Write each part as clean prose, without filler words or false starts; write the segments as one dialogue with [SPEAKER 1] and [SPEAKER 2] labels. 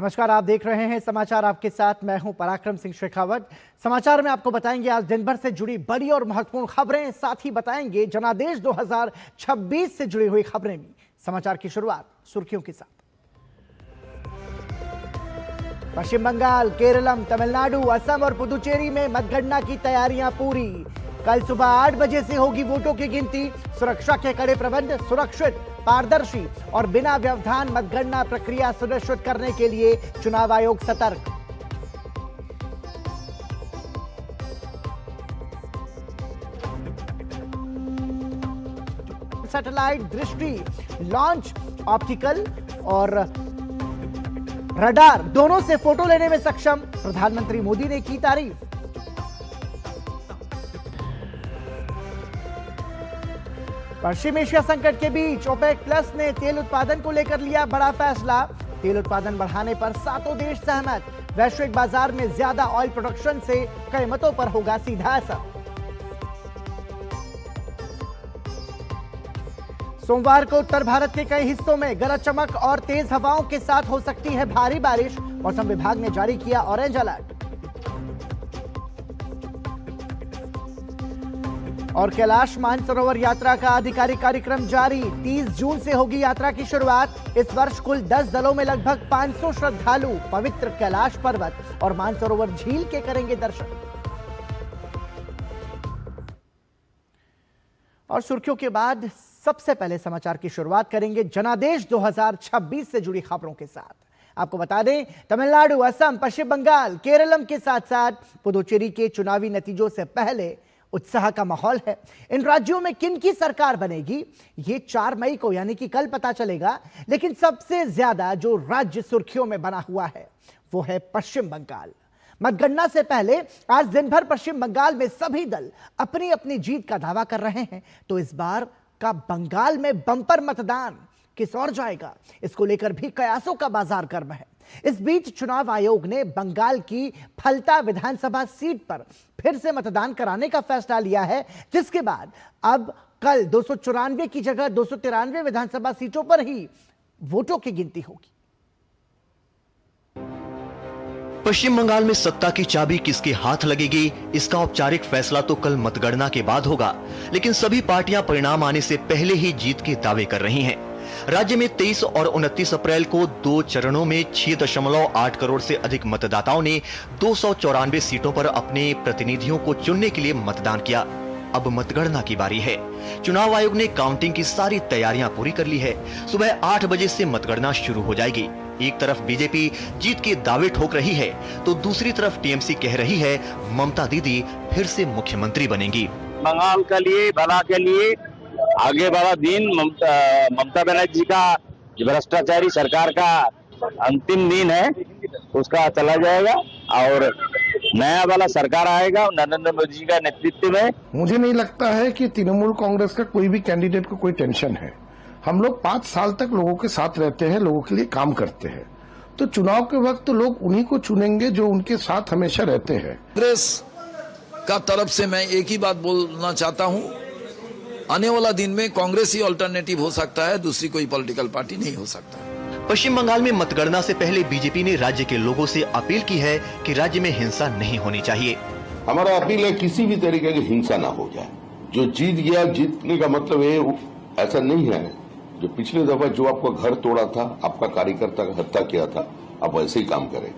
[SPEAKER 1] नमस्कार, आप देख रहे हैं समाचार आपके साथ। मैं हूं पराक्रम सिंह शेखावत। समाचार में आपको बताएंगे आज दिन भर से जुड़ी बड़ी और महत्वपूर्ण खबरें, साथ ही बताएंगे जनादेश 2026 से जुड़ी हुई खबरें भी। समाचार की शुरुआत सुर्खियों के साथ। पश्चिम बंगाल, केरलम, तमिलनाडु, असम और पुदुचेरी में मतगणना की तैयारियां पूरी। कल सुबह 8 बजे से होगी वोटों की गिनती। सुरक्षा के कड़े प्रबंध, सुरक्षित, पारदर्शी और बिना व्यवधान मतगणना प्रक्रिया सुनिश्चित करने के लिए चुनाव आयोग सतर्क। सैटेलाइट दृष्टि लॉन्च, ऑप्टिकल और रडार दोनों से फोटो लेने में सक्षम। प्रधानमंत्री मोदी ने की तारीफ। पश्चिम एशिया संकट के बीच ओपेक प्लस ने तेल उत्पादन को लेकर लिया बड़ा फैसला। तेल उत्पादन बढ़ाने पर सातों देश सहमत। वैश्विक बाजार में ज्यादा ऑयल प्रोडक्शन से कीमतों पर होगा सीधा असर। सोमवार को उत्तर भारत के कई हिस्सों में गरज चमक और तेज हवाओं के साथ हो सकती है भारी बारिश। मौसम विभाग ने जारी किया ऑरेंज अलर्ट। और कैलाश मानसरोवर यात्रा का आधिकारिक कार्यक्रम जारी। 30 जून से होगी यात्रा की शुरुआत। इस वर्ष कुल 10 दलों में लगभग 500 श्रद्धालु पवित्र कैलाश पर्वत और मानसरोवर झील के करेंगे दर्शन। और सुर्खियों के बाद सबसे पहले समाचार की शुरुआत करेंगे जनादेश 2026 से जुड़ी खबरों के साथ। आपको बता दें, तमिलनाडु, असम, पश्चिम बंगाल, केरलम के साथ साथ पुदुचेरी के चुनावी नतीजों से पहले उत्साह का माहौल है। इन राज्यों में किन की सरकार बनेगी ये 4 मई को यानी कि कल पता चलेगा। लेकिन सबसे ज्यादा जो राज्य सुर्खियों में बना हुआ है वो है पश्चिम बंगाल। मतगणना से पहले आज दिन भर पश्चिम बंगाल में सभी दल अपनी अपनी जीत का दावा कर रहे हैं। तो इस बार का बंगाल में बंपर मतदान किस ओर जाएगा, इसको लेकर भी कयासों का बाजार गर्म है। इस बीच चुनाव आयोग ने बंगाल की फलता विधानसभा सीट पर फिर से मतदान कराने का फैसला लिया है, जिसके बाद अब कल 294 की जगह 293 विधानसभा सीटों पर ही वोटों की गिनती होगी।
[SPEAKER 2] पश्चिम बंगाल में सत्ता की चाबी किसके हाथ लगेगी, इसका औपचारिक फैसला तो कल मतगणना के बाद होगा। लेकिन सभी पार्टियां परिणाम आने से पहले ही जीत के दावे कर रही हैं। राज्य में 23 और 29 अप्रैल को 2 चरणों में 6.8 करोड़ से अधिक मतदाताओं ने 294 सीटों पर अपने प्रतिनिधियों को चुनने के लिए मतदान किया। अब मतगणना की बारी है। चुनाव आयोग ने काउंटिंग की सारी तैयारियां पूरी कर ली है। सुबह 8 बजे से मतगणना शुरू हो जाएगी। एक तरफ बीजेपी जीत के दावे ठोक रही है तो दूसरी तरफ टीएमसी कह रही है ममता दीदी फिर से मुख्यमंत्री बनेंगी।
[SPEAKER 3] बंगाल के लिए, भला के लिए आगे वाला दिन ममता बनर्जी का भ्रष्टाचारी सरकार का अंतिम दिन है, उसका चला जाएगा और नया वाला सरकार आएगा नरेंद्र मोदी जी का नेतृत्व में।
[SPEAKER 4] मुझे नहीं लगता है कि तृणमूल कांग्रेस का कोई भी कैंडिडेट को कोई टेंशन है। हम लोग 5 साल तक लोगों के साथ रहते हैं, लोगों के लिए काम करते हैं। तो चुनाव के वक्त तो लोग उन्हीं को चुनेंगे जो उनके साथ हमेशा रहते हैं।
[SPEAKER 5] कांग्रेस का तरफ से मैं एक ही बात बोलना चाहता हूं, आने वाला दिन में कांग्रेस ही अल्टरनेटिव हो सकता है, दूसरी कोई पॉलिटिकल पार्टी नहीं हो सकता।
[SPEAKER 2] पश्चिम बंगाल में मतगणना से पहले बीजेपी ने राज्य के लोगों से अपील की है कि राज्य में हिंसा नहीं होनी चाहिए।
[SPEAKER 6] हमारा अपील है किसी भी तरीके की हिंसा ना हो जाए। जो जीत गया, जीतने का मतलब है ऐसा नहीं है जो पिछले दफा जो आपका घर तोड़ा था, आपका कार्यकर्ता का हत्या किया था, आप वैसे ही काम करें।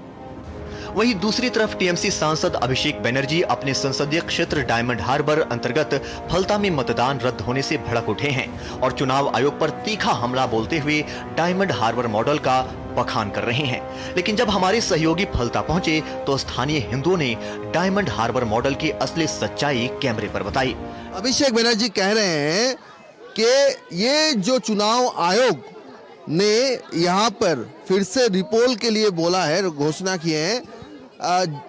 [SPEAKER 2] वहीं दूसरी तरफ टीएमसी सांसद अभिषेक बनर्जी अपने संसदीय क्षेत्र डायमंड हार्बर अंतर्गत फलता में मतदान रद्द होने से भड़क उठे हैं और चुनाव आयोग पर तीखा हमला बोलते हुए डायमंड हार्बर मॉडल का बखान कर रहे हैं। लेकिन जब हमारे सहयोगी फलता पहुंचे तो स्थानीय हिंदुओं ने डायमंड हार्बर मॉडल की असली सच्चाई कैमरे पर बताई।
[SPEAKER 7] अभिषेक बनर्जी कह रहे हैं कि ये जो चुनाव आयोग ने यहाँ पर फिर से रिपोल के लिए बोला है, घोषणा किए हैं,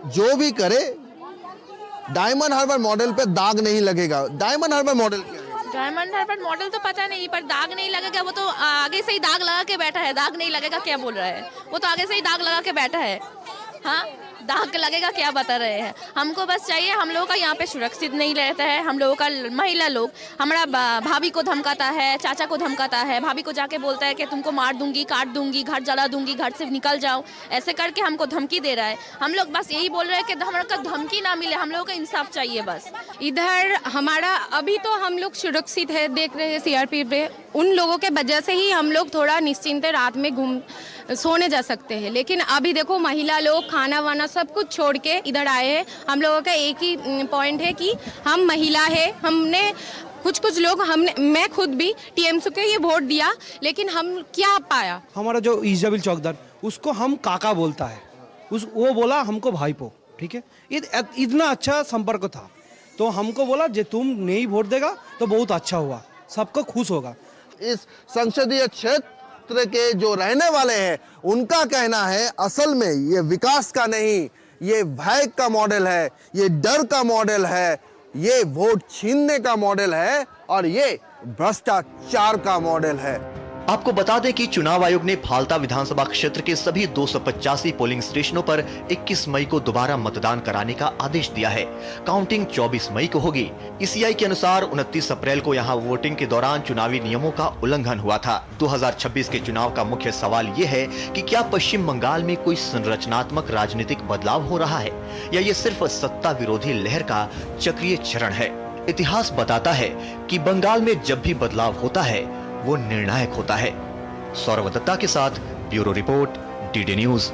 [SPEAKER 7] जो भी करे डायमंड हार्बर मॉडल पे दाग नहीं लगेगा। डायमंड हार्बर मॉडल क्या है?
[SPEAKER 8] डायमंड हार्बर मॉडल तो पता नहीं, पर दाग नहीं लगेगा। वो तो आगे से ही दाग लगा के बैठा है। दाग नहीं लगेगा क्या बोल रहा है? वो तो आगे से ही दाग लगा के बैठा है। हाँ, दाग लगेगा क्या बता रहे हैं। हमको बस चाहिए, हम लोगों का यहाँ पे सुरक्षित नहीं रहता है। हम लोगों का महिला लोग, हमारा भाभी को धमकाता है, चाचा को धमकाता है, भाभी को जाके बोलता है कि तुमको मार दूंगी, काट दूंगी, घर जला दूंगी, घर से निकल जाओ, ऐसे करके हमको धमकी दे रहा है। हम लोग बस यही बोल रहे हैं कि हमारा का धमकी ना मिले, हम लोगों का इंसाफ चाहिए बस।
[SPEAKER 9] इधर हमारा अभी तो हम लोग सुरक्षित है, देख रहे हैं सीआरपी पे, उन लोगों के वजह से ही हम लोग थोड़ा निश्चिंत रात में सोने जा सकते हैं। लेकिन अभी देखो महिला लोग खाना वाना सब कुछ छोड़ के इधर आए हैं। हम लोगों का एक ही पॉइंट है कि हम महिला है, हमने कुछ लोग, मैं खुद भी टीएमसी को ये वोट दिया, लेकिन हम क्या पाया,
[SPEAKER 10] हमारा जो इजाबिल चौकदार उसको हम काका बोलता है, वो बोला हमको भाईपो, ठीक है, इतना अच्छा संपर्क था। तो हमको बोला जे तुम नहीं वोट देगा तो बहुत अच्छा हुआ, सबको खुश होगा।
[SPEAKER 7] इस संसदीय क्षेत्र के जो रहने वाले हैं उनका कहना है असल में ये विकास का नहीं, ये भय का मॉडल है, ये डर का मॉडल है, ये वोट छीनने का मॉडल है और ये भ्रष्टाचार का मॉडल है।
[SPEAKER 2] आपको बता दें कि चुनाव आयोग ने फाल्ता विधानसभा क्षेत्र के सभी 285 पोलिंग स्टेशनों पर 21 मई को दोबारा मतदान कराने का आदेश दिया है। काउंटिंग 24 मई को होगी। ईसीआई के अनुसार 29 अप्रैल को यहां वोटिंग के दौरान चुनावी नियमों का उल्लंघन हुआ था। 2026 के चुनाव का मुख्य सवाल ये है कि क्या पश्चिम बंगाल में कोई संरचनात्मक राजनीतिक बदलाव हो रहा है या ये सिर्फ सत्ता विरोधी लहर का चक्रीय चरण है। इतिहास बताता है कि बंगाल में जब भी बदलाव होता है वो निर्णायक होता है। सौरभ दत्ता के साथ ब्यूरो रिपोर्ट, डीडी न्यूज।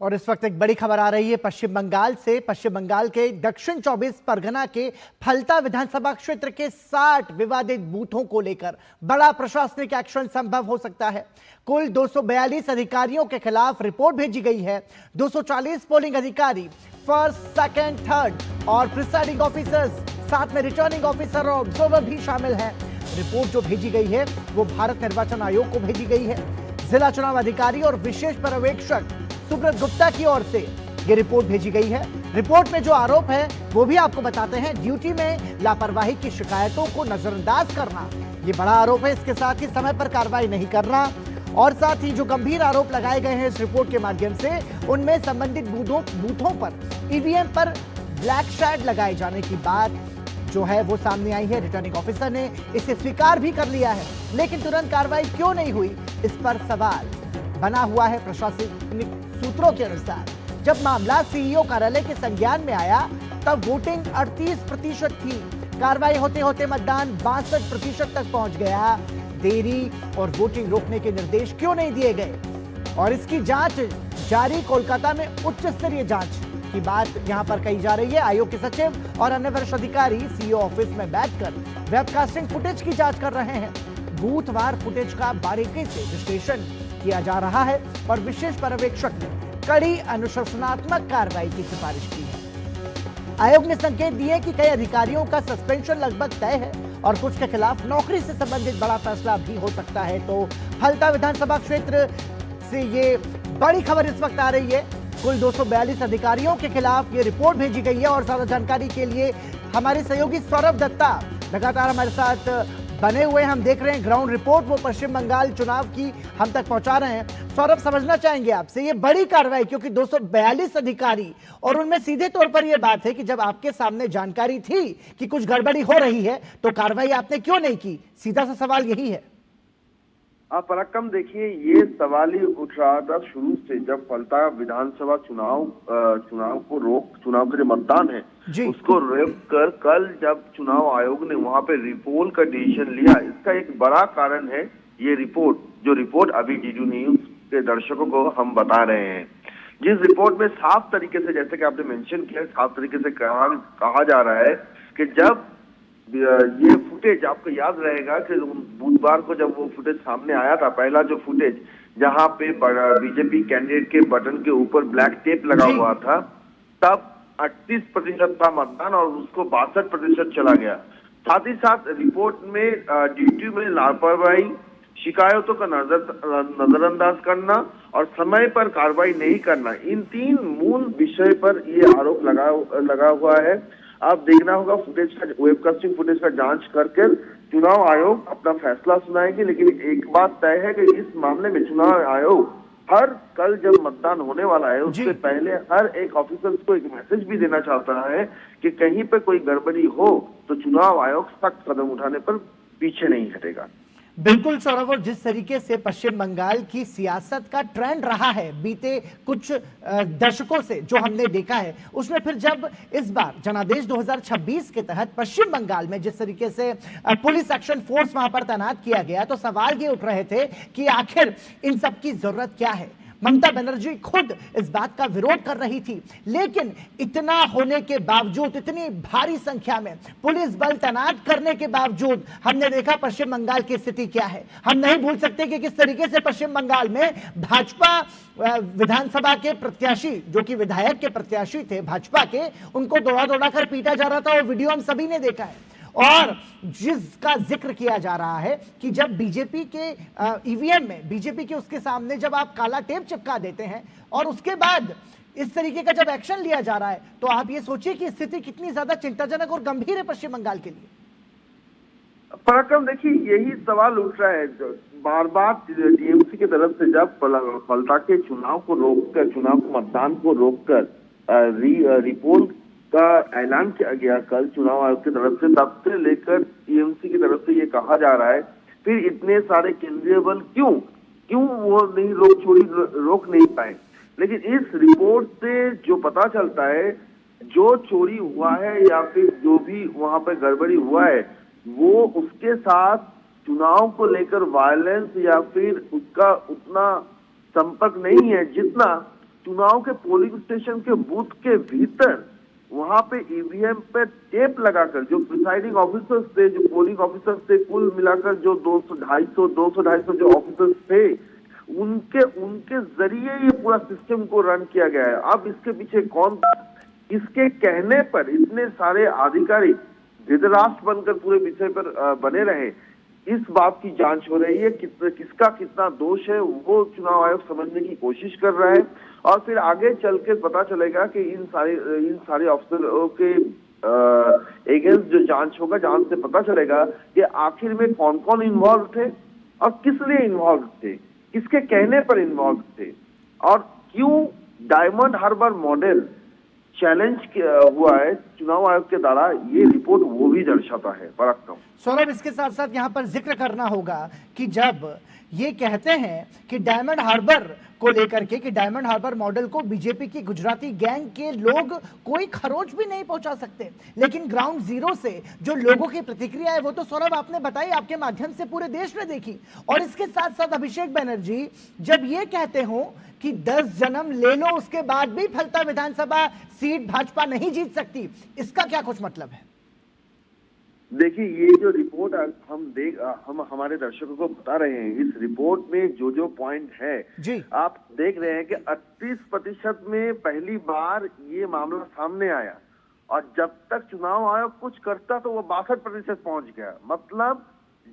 [SPEAKER 1] और इस वक्त एक बड़ी खबर आ रही है पश्चिम बंगाल से। पश्चिम बंगाल के दक्षिण 24 परगना के फलता विधानसभा क्षेत्र के 60 विवादित बूथों को लेकर बड़ा प्रशासनिक एक्शन संभव हो सकता है। कुल 242 अधिकारियों के खिलाफ रिपोर्ट भेजी गई है। 240 पोलिंग अधिकारी, फर्स्ट, सेकंड, थर्ड और प्रिसाइडिंग ऑफिसर्स, साथ में रिटर्निंग ऑफिसर और ऑब्जर्वर भी शामिल हैं। रिपोर्ट जो भेजी गई है वो भारत निर्वाचन आयोग को भेजी गई है। जिला चुनाव अधिकारी और विशेष पर्यवेक्षक सुब्रत गुप्ता की ओर से ये रिपोर्ट भेजी गई है। रिपोर्ट में जो आरोप है वो भी आपको बताते हैं। ड्यूटी में लापरवाही की शिकायतों को नजरअंदाज करना ये बड़ा आरोप है। इसके साथ ही समय पर कार्रवाई नहीं करना और साथ ही जो गंभीर आरोप लगाए गए हैं इस रिपोर्ट के माध्यम से, उनमें संबंधित बूथों पर ईवीएम पर ब्लैक शैड लगाए जाने की बात जो है वो सामने आई है। रिटर्निंग ऑफिसर ने इसे स्वीकार भी कर लिया है, लेकिन तुरंत कार्रवाई क्यों नहीं हुई, इस पर सवाल बना हुआ है। प्रशासनिक सूत्रों के अनुसार जब मामला सीईओ कार्यालय के संज्ञान में आया तब वोटिंग 38% थी। कार्रवाई होते होते मतदान 62% तक पहुंच गया। देरी और वोटिंग रोकने के निर्देश क्यों नहीं दिए गए और इसकी जांच जारी। कोलकाता में उच्च स्तरीय जांच की बात यहां पर कही जा रही है। आयोग के सचिव और अन्य वरिष्ठ अधिकारी सीईओ ऑफिस में बैठकर वेबकास्टिंग फुटेज की जांच कर रहे हैं। बूथवार फुटेज का बारीकी से विश्लेषण किया जा रहा है और विशेष पर्यवेक्षक ने कड़ी अनुशासनात्मक कार्रवाई की सिफारिश की है। आयोग ने संकेत दिए कि कई अधिकारियों का सस्पेंशन लगभग तय है और कुछ के खिलाफ नौकरी से संबंधित बड़ा फैसला भी हो सकता है। तो फलता विधानसभा क्षेत्र से ये बड़ी खबर इस वक्त आ रही है। कुल 242 अधिकारियों के खिलाफ ये रिपोर्ट भेजी गई है और ज्यादा जानकारी के लिए हमारे सहयोगी सौरभ दत्ता लगातार हमारे साथ बने हुए। हम देख रहे हैं ग्राउंड रिपोर्ट वो पश्चिम बंगाल चुनाव की हम तक पहुंचा रहे हैं। सौरभ, समझना चाहेंगे आपसे ये बड़ी कार्रवाई, क्योंकि 242 अधिकारी और उनमें सीधे तौर पर यह बात है कि जब आपके सामने जानकारी थी कि कुछ गड़बड़ी हो रही है तो कार्रवाई आपने क्यों नहीं की? सीधा सा सवाल यही है।
[SPEAKER 11] पराक्रम, देखिए ये सवाल ही उठ रहा था शुरू से, जब फलता विधानसभा चुनाव के जो मतदान है उसको रोक कर कल जब चुनाव आयोग ने वहां पे रिपोल का डिसीजन लिया, इसका एक बड़ा कारण है ये रिपोर्ट अभी डीडी न्यूज के दर्शकों को हम बता रहे हैं। जिस रिपोर्ट में साफ तरीके से, जैसे कि आपने मेंशन किया, साफ तरीके से कहा जा रहा है कि जब ये फुटेज, आपको याद रहेगा कि बुधवार को जब वो फुटेज सामने आया था, पहला जो फुटेज जहां पे बीजेपी कैंडिडेट के बटन के ऊपर ब्लैक टेप लगा हुआ था, तब 38% था मतदान और उसको 62% चला गया। साथ ही साथ रिपोर्ट में ड्यूटी में लापरवाही, शिकायतों का नजरअंदाज करना और समय पर कार्रवाई नहीं करना, इन 3 मूल विषय पर ये आरोप लगा हुआ है। आप देखना होगा फुटेज का, वेबकास्टिंग फुटेज का जांच करके चुनाव आयोग अपना फैसला सुनाएगी। लेकिन एक बात तय है कि इस मामले में चुनाव आयोग हर कल जब मतदान होने वाला है उससे पहले हर एक ऑफिसर को एक मैसेज भी देना चाहता है कि कहीं पे कोई गड़बड़ी हो तो चुनाव आयोग सख्त कदम उठाने पर पीछे नहीं हटेगा।
[SPEAKER 1] बिल्कुल सौरभ, और जिस तरीके से पश्चिम बंगाल की सियासत का ट्रेंड रहा है बीते कुछ दशकों से जो हमने देखा है, उसमें फिर जब इस बार जनादेश 2026 के तहत पश्चिम बंगाल में जिस तरीके से पुलिस एक्शन फोर्स वहां पर तैनात किया गया, तो सवाल ये उठ रहे थे कि आखिर इन सब की जरूरत क्या है। ममता बनर्जी खुद इस बात का विरोध कर रही थी, लेकिन इतना होने के बावजूद, इतनी भारी संख्या में पुलिस बल तैनात करने के बावजूद हमने देखा पश्चिम बंगाल की स्थिति क्या है। हम नहीं भूल सकते कि किस तरीके से पश्चिम बंगाल में भाजपा विधानसभा के प्रत्याशी, जो कि विधायक के प्रत्याशी थे भाजपा के, उनको दौड़ा दौड़ा कर पीटा जा रहा था। वो वीडियो हम सभी ने देखा है। और जिसका जिक्र किया जा रहा है कि जब बीजेपी के ईवीएम में, बीजेपी के उसके सामने जब आप काला टेप चिपका देते हैं और उसके बाद इस तरीके का जब एक्शन लिया जा रहा है, तो आप ये सोचिए कि स्थिति कितनी ज्यादा चिंताजनक और गंभीर है पश्चिम बंगाल के लिए।
[SPEAKER 11] पराक्रम, देखिए यही सवाल उठ रहा है बार बार टीएमसी की तरफ से, जब पलटा के चुनाव को रोककर, चुनाव को मतदान को रोककर रिपोर्ट का ऐलान किया गया कल चुनाव आयोग की तरफ से, तब से लेकर टीएमसी की तरफ से ये कहा जा रहा है फिर इतने सारे केंद्रीय बल क्यों वो नहीं रोक नहीं पाए। लेकिन इस रिपोर्ट से जो पता चलता है, जो चोरी हुआ है या फिर जो भी वहां पर गड़बड़ी हुआ है, वो उसके साथ चुनाव को लेकर वायलेंस या फिर उसका उतना संपर्क नहीं है जितना चुनाव के पोलिंग स्टेशन के बूथ के भीतर वहां पे ईवीएम पे टेप लगाकर जो प्रिसाइडिंग ऑफिसर्स थे, जो पोलिंग ऑफिसर्स थे, कुल मिलाकर जो 200-250 जो ऑफिसर्स थे, उनके जरिए ये पूरा सिस्टम को रन किया गया है। अब इसके पीछे कौन था, इसके कहने पर इतने सारे अधिकारी धृतराष्ट्र बनकर पूरे विषय पर बने रहे, इस बात की जांच हो रही है। किसका कितना दोष है वो चुनाव आयोग समझने की कोशिश कर रहा है, और फिर आगे चल के पता चलेगा कि इन सारे अफसरों के एगेंस्ट जो जांच होगा, जांच से पता चलेगा कि आखिर में कौन कौन इन्वॉल्व थे और किस लिए इन्वॉल्व थे, किसके कहने पर इन्वॉल्व थे, और क्यों डायमंड हार्बर मॉडल चैलेंज हुआ है चुनाव आयोग के द्वारा, ये रिपोर्ट वो भी दर्शाता है। पराक्रम
[SPEAKER 1] सौरभ, इसके साथ साथ यहाँ पर जिक्र करना होगा कि जब ये कहते हैं कि डायमंड हार्बर को लेकर के, कि डायमंड हार्बर मॉडल को बीजेपी की गुजराती गैंग के लोग कोई खरोच भी नहीं पहुंचा सकते, लेकिन ग्राउंड जीरो से जो लोगों की प्रतिक्रिया है वो तो सौरभ आपने बताई, आपके माध्यम से पूरे देश ने देखी। और इसके साथ साथ अभिषेक बनर्जी जब ये कहते हो कि 10 जन्म ले लो उसके बाद भी फलता विधानसभा सीट भाजपा नहीं जीत सकती, इसका क्या कुछ मतलब है?
[SPEAKER 11] देखिए, ये जो रिपोर्ट हम हमारे दर्शकों को बता रहे हैं, इस रिपोर्ट में जो पॉइंट है जी, आप देख रहे हैं कि 38% में पहली बार ये मामला सामने आया, और जब तक चुनाव आयोग कुछ करता तो वो 62% पहुंच गया। मतलब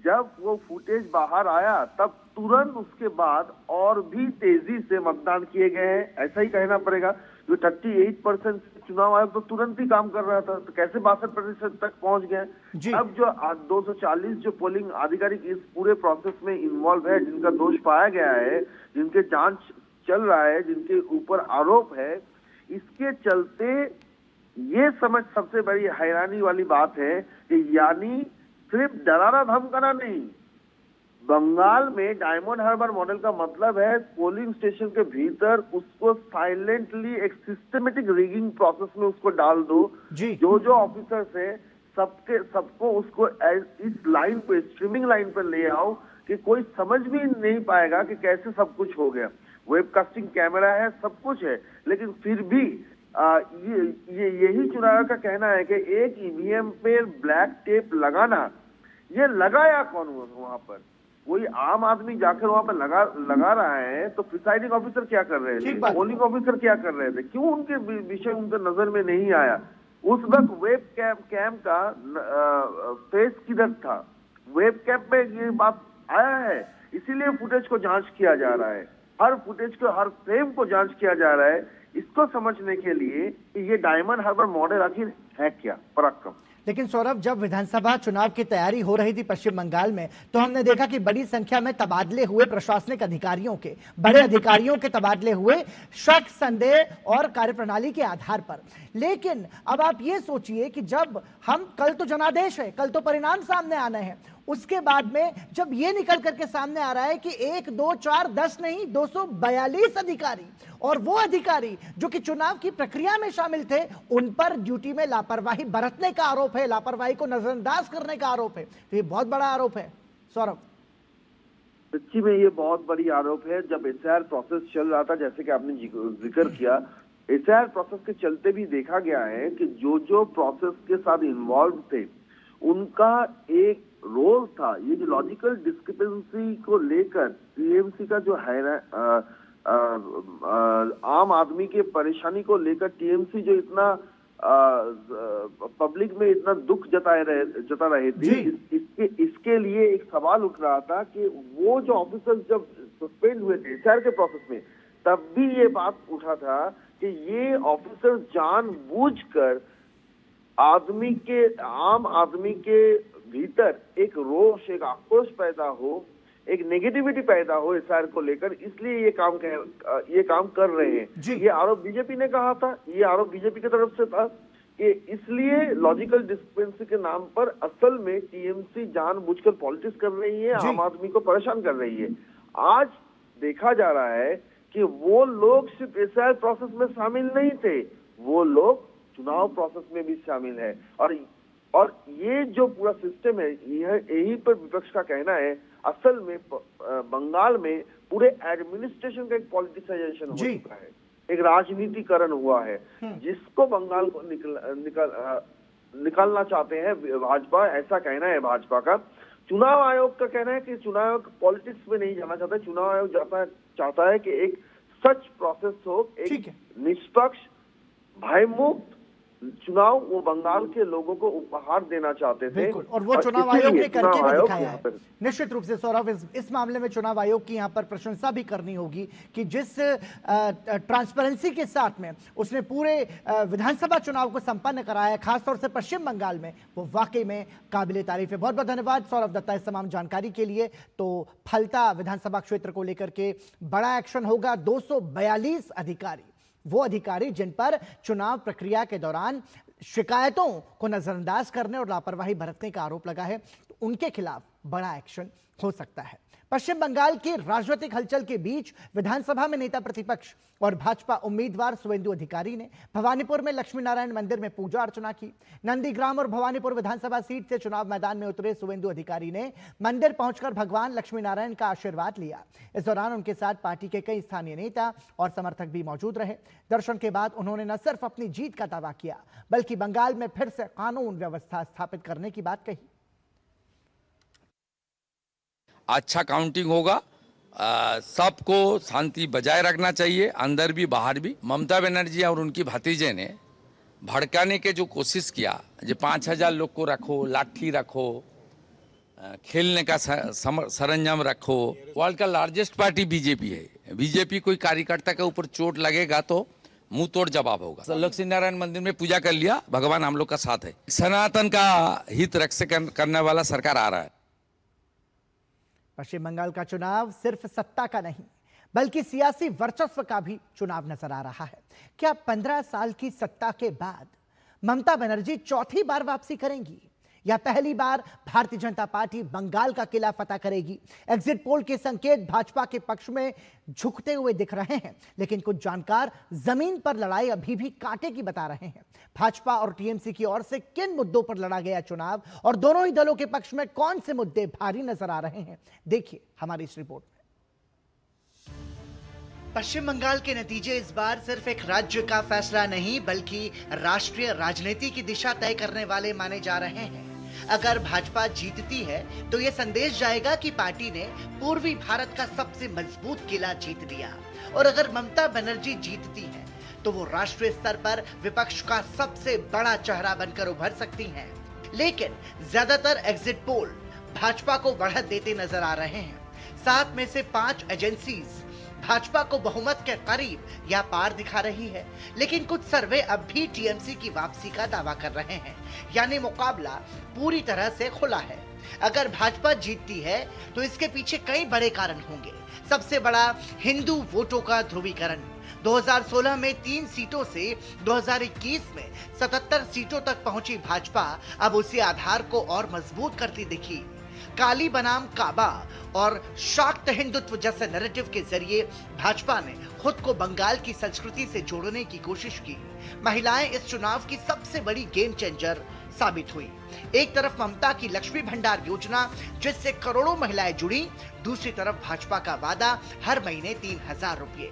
[SPEAKER 11] जब वो फुटेज बाहर आया तब तुरंत उसके बाद और भी तेजी से मतदान किए गए हैं, ऐसा ही कहना पड़ेगा। जो 38% चुनाव आयोग तो तुरंत ही काम कर रहा था, तो कैसे 62% तक पहुंच गए। अब जो 240 जो पोलिंग आधिकारिक इस पूरे प्रोसेस में इन्वॉल्व है, जिनका दोष पाया गया है, जिनके जांच चल रहा है, जिनके ऊपर आरोप है, इसके चलते ये समझ सबसे बड़ी हैरानी वाली बात है कि यानी सिर्फ डराना धमकाना नहीं, बंगाल में डायमंड हार्बर मॉडल का मतलब है पोलिंग स्टेशन के भीतर उसको साइलेंटली एक सिस्टमेटिक रिगिंग प्रोसेस में उसको डाल दो। जो ऑफिसर्स है सबको उसको इस लाइन पे, स्ट्रीमिंग लाइन पर ले आओ कि कोई समझ भी नहीं पाएगा कि कैसे सब कुछ हो गया। वेबकास्टिंग कैमरा है, सब कुछ है, लेकिन फिर भी यही चुनाव का कहना है कि एक ईवीएम पे ब्लैक टेप लगाना, ये लगाया कौन वहां पर? कोई आम आदमी जाकर वहां पर लगा रहा है, तो प्रिसाइडिंग ऑफिसर क्या कर रहे थे, पोलिंग ऑफिसर क्या कर रहे थे, क्यों उनके विषय उनके नजर में नहीं आया? उस वक्त वेब कैम का फेस किधर था? वेब कैम पे ये बात आया है, इसीलिए फुटेज को जांच किया जा रहा है, हर फुटेज को, हर फ्रेम को जांच किया जा रहा है, इसको समझने के लिए कि ये डायमंड हार्बर मॉडल आखिर है क्या। पराक्रम
[SPEAKER 1] लेकिन सौरभ, जब विधानसभा चुनाव की तैयारी हो रही थी पश्चिम बंगाल में, तो हमने देखा कि बड़ी संख्या में तबादले हुए प्रशासनिक अधिकारियों के, बड़े अधिकारियों के तबादले हुए शक, संदेह और कार्यप्रणाली के आधार पर। लेकिन अब आप ये सोचिए कि जब हम, कल तो जनादेश है, कल तो परिणाम सामने आने हैं, उसके बाद में जब ये निकल करके सामने आ रहा है कि 1, 2, 4, 10 नहीं 242 अधिकारी, और वो अधिकारी जो कि चुनाव की प्रक्रिया में शामिल थे, उन पर ड्यूटी में लापरवाही बरतने का आरोप है, लापरवाही को नजरअंदाज करने का आरोप है। तो ये बहुत बड़ा आरोप है सौरभ।
[SPEAKER 11] सच्ची में ये बहुत बड़ी आरोप है। जब एसआईआर प्रोसेस चल रहा था, जैसे कि आपने जिक्र किया, एसआईआर प्रोसेस के चलते भी देखा गया है कि जो प्रोसेस के साथ इन्वॉल्व थे उनका एक रोल था। ये जो लॉजिकल डिस्क्रिपेंसी को लेकर टीएमसी का जो है ना, आम आदमी के परेशानी को लेकर टीएमसी जो इतना पब्लिक में इतना दुख जता रहे थे, इसके लिए एक सवाल उठ रहा था कि वो जो ऑफिसर्स जब सस्पेंड हुए थे एसआईआर के प्रोसेस में, तब भी ये बात उठा था कि ये ऑफिसर्स जानबूझकर आम आदमी के भीतर एक रोष, एक आक्रोश पैदा हो, एक नेगेटिविटी पैदा हो एसआईआर को लेकर, इसलिए ये काम कर रहे हैं। ये आरोप बीजेपी ने कहा था, ये आरोप बीजेपी की तरफ से था कि इसलिए लॉजिकल डिस्क्रिपेंसी के नाम पर असल में टीएमसी जानबूझकर पॉलिटिक्स कर रही है, आम आदमी को परेशान कर रही है। आज देखा जा रहा है कि वो लोग सिर्फ एसआईआर प्रोसेस में शामिल नहीं थे, वो लोग चुनाव प्रोसेस में भी शामिल है। और ये जो पूरा सिस्टम है, यही पर विपक्ष का कहना है, असल में बंगाल में पूरे एडमिनिस्ट्रेशन का एक पॉलिटिसाइजेशन हो चुका है, एक राजनीतिकरण हुआ है, जिसको बंगाल को निकालना चाहते हैं भाजपा। ऐसा कहना है भाजपा का। चुनाव आयोग का कहना है कि चुनाव आयोग पॉलिटिक्स में नहीं जाना चाहता। चुनाव आयोग चाहता है कि एक सच प्रोसेस हो, एक निष्पक्ष, भयमुक्त चुनाव वो बंगाल के लोगों को उपहार देना चाहते थे,
[SPEAKER 1] और वो चुनाव आयोग ने करके भी दिखाया है। निश्चित रूप से सौरभ, इस मामले में चुनाव आयोग की यहाँ पर प्रशंसा भी करनी होगी कि जिस ट्रांसपेरेंसी के साथ में उसने पूरे विधानसभा चुनाव को संपन्न कराया, खासतौर से पश्चिम बंगाल में, वो वाकई में काबिले तारीफ है। बहुत बहुत धन्यवाद सौरभ दत्ता इस तमाम जानकारी के लिए। तो फलता विधानसभा क्षेत्र को लेकर के बड़ा एक्शन होगा। 242 अधिकारी, वो अधिकारी जिन पर चुनाव प्रक्रिया के दौरान शिकायतों को नजरअंदाज करने और लापरवाही बरतने का आरोप लगा है, तो उनके खिलाफ बड़ा एक्शन हो सकता है। पश्चिम बंगाल की राजनीतिक हलचल के बीच विधानसभा में नेता प्रतिपक्ष और भाजपा उम्मीदवार सुवेंदु अधिकारी ने भवानीपुर में लक्ष्मी नारायण मंदिर में पूजा अर्चना की। नंदीग्राम और भवानीपुर विधानसभा सीट से चुनाव मैदान में उतरे सुवेंदु अधिकारी ने मंदिर पहुंचकर भगवान लक्ष्मी नारायण का आशीर्वाद लिया। इस दौरान उनके साथ पार्टी के कई स्थानीय नेता और समर्थक भी मौजूद रहे। दर्शन के बाद उन्होंने न सिर्फ अपनी जीत का दावा किया, बल्कि बंगाल में फिर से कानून व्यवस्था स्थापित करने की बात कही।
[SPEAKER 12] अच्छा काउंटिंग होगा, सबको शांति बजाय रखना चाहिए, अंदर भी बाहर भी। ममता बनर्जी और उनकी भतीजे ने भड़काने के जो कोशिश किया, जो 5000 लोग को रखो, लाठी रखो, खेलने का सरंजाम रखो। वर्ल्ड का लार्जेस्ट पार्टी बीजेपी है। बीजेपी कोई कार्यकर्ता के ऊपर चोट लगेगा तो मुंह तोड़ जवाब होगा। लक्ष्मी नारायण मंदिर में पूजा कर लिया, भगवान हम लोग का साथ है। सनातन का हित रक्षा करने वाला सरकार आ रहा है।
[SPEAKER 1] पश्चिम बंगाल का चुनाव सिर्फ सत्ता का नहीं, बल्कि सियासी वर्चस्व का भी चुनाव नजर आ रहा है। क्या 15 साल की सत्ता के बाद ममता बनर्जी चौथी बार वापसी करेंगी, या पहली बार भारतीय जनता पार्टी बंगाल का किला फतह करेगी? एग्जिट पोल के संकेत भाजपा के पक्ष में झुकते हुए दिख रहे हैं, लेकिन कुछ जानकार जमीन पर लड़ाई अभी भी कांटे की बता रहे हैं। भाजपा और टीएमसी की ओर से किन मुद्दों पर लड़ा गया चुनाव, और दोनों ही दलों के पक्ष में कौन से मुद्दे भारी नजर आ रहे हैं, देखिए हमारी इस रिपोर्ट में। पश्चिम बंगाल के नतीजे इस बार सिर्फ एक राज्य का फैसला नहीं, बल्कि राष्ट्रीय राजनीति की दिशा तय करने वाले माने जा रहे हैं। अगर भाजपा जीतती है तो यह संदेश जाएगा कि पार्टी ने पूर्वी भारत का सबसे मजबूत किला जीत लिया, और अगर ममता बनर्जी जीतती है तो वो राष्ट्रीय स्तर पर विपक्ष का सबसे बड़ा चेहरा बनकर उभर सकती हैं। लेकिन ज्यादातर एग्जिट पोल भाजपा को बढ़त देते नजर आ रहे हैं। 7 में से 5 एजेंसीज भाजपा को बहुमत के करीब या पार दिखा रही है, लेकिन कुछ सर्वे अब भी टीएमसी की वापसी का दावा कर रहे हैं, यानी मुकाबला पूरी तरह से खुला है। अगर भाजपा जीतती है तो इसके पीछे कई बड़े कारण होंगे। सबसे बड़ा हिंदू वोटों का ध्रुवीकरण। 2016 में 3 सीटों से 2021 में 77 सीटों तक पहुंची भाजपा अब उसी आधार को और मजबूत करती दिखी। काली बनाम काबा और शाक्त हिंदुत्व जैसे नैरेटिव के जरिए भाजपा ने खुद को बंगाल की संस्कृति से जोड़ने की कोशिश की। महिलाएं इस चुनाव की सबसे बड़ी गेम चेंजर साबित हुई। एक तरफ ममता की लक्ष्मी भंडार योजना जिससे करोड़ों महिलाएं जुड़ी, दूसरी तरफ भाजपा का वादा हर महीने 3000 रुपये।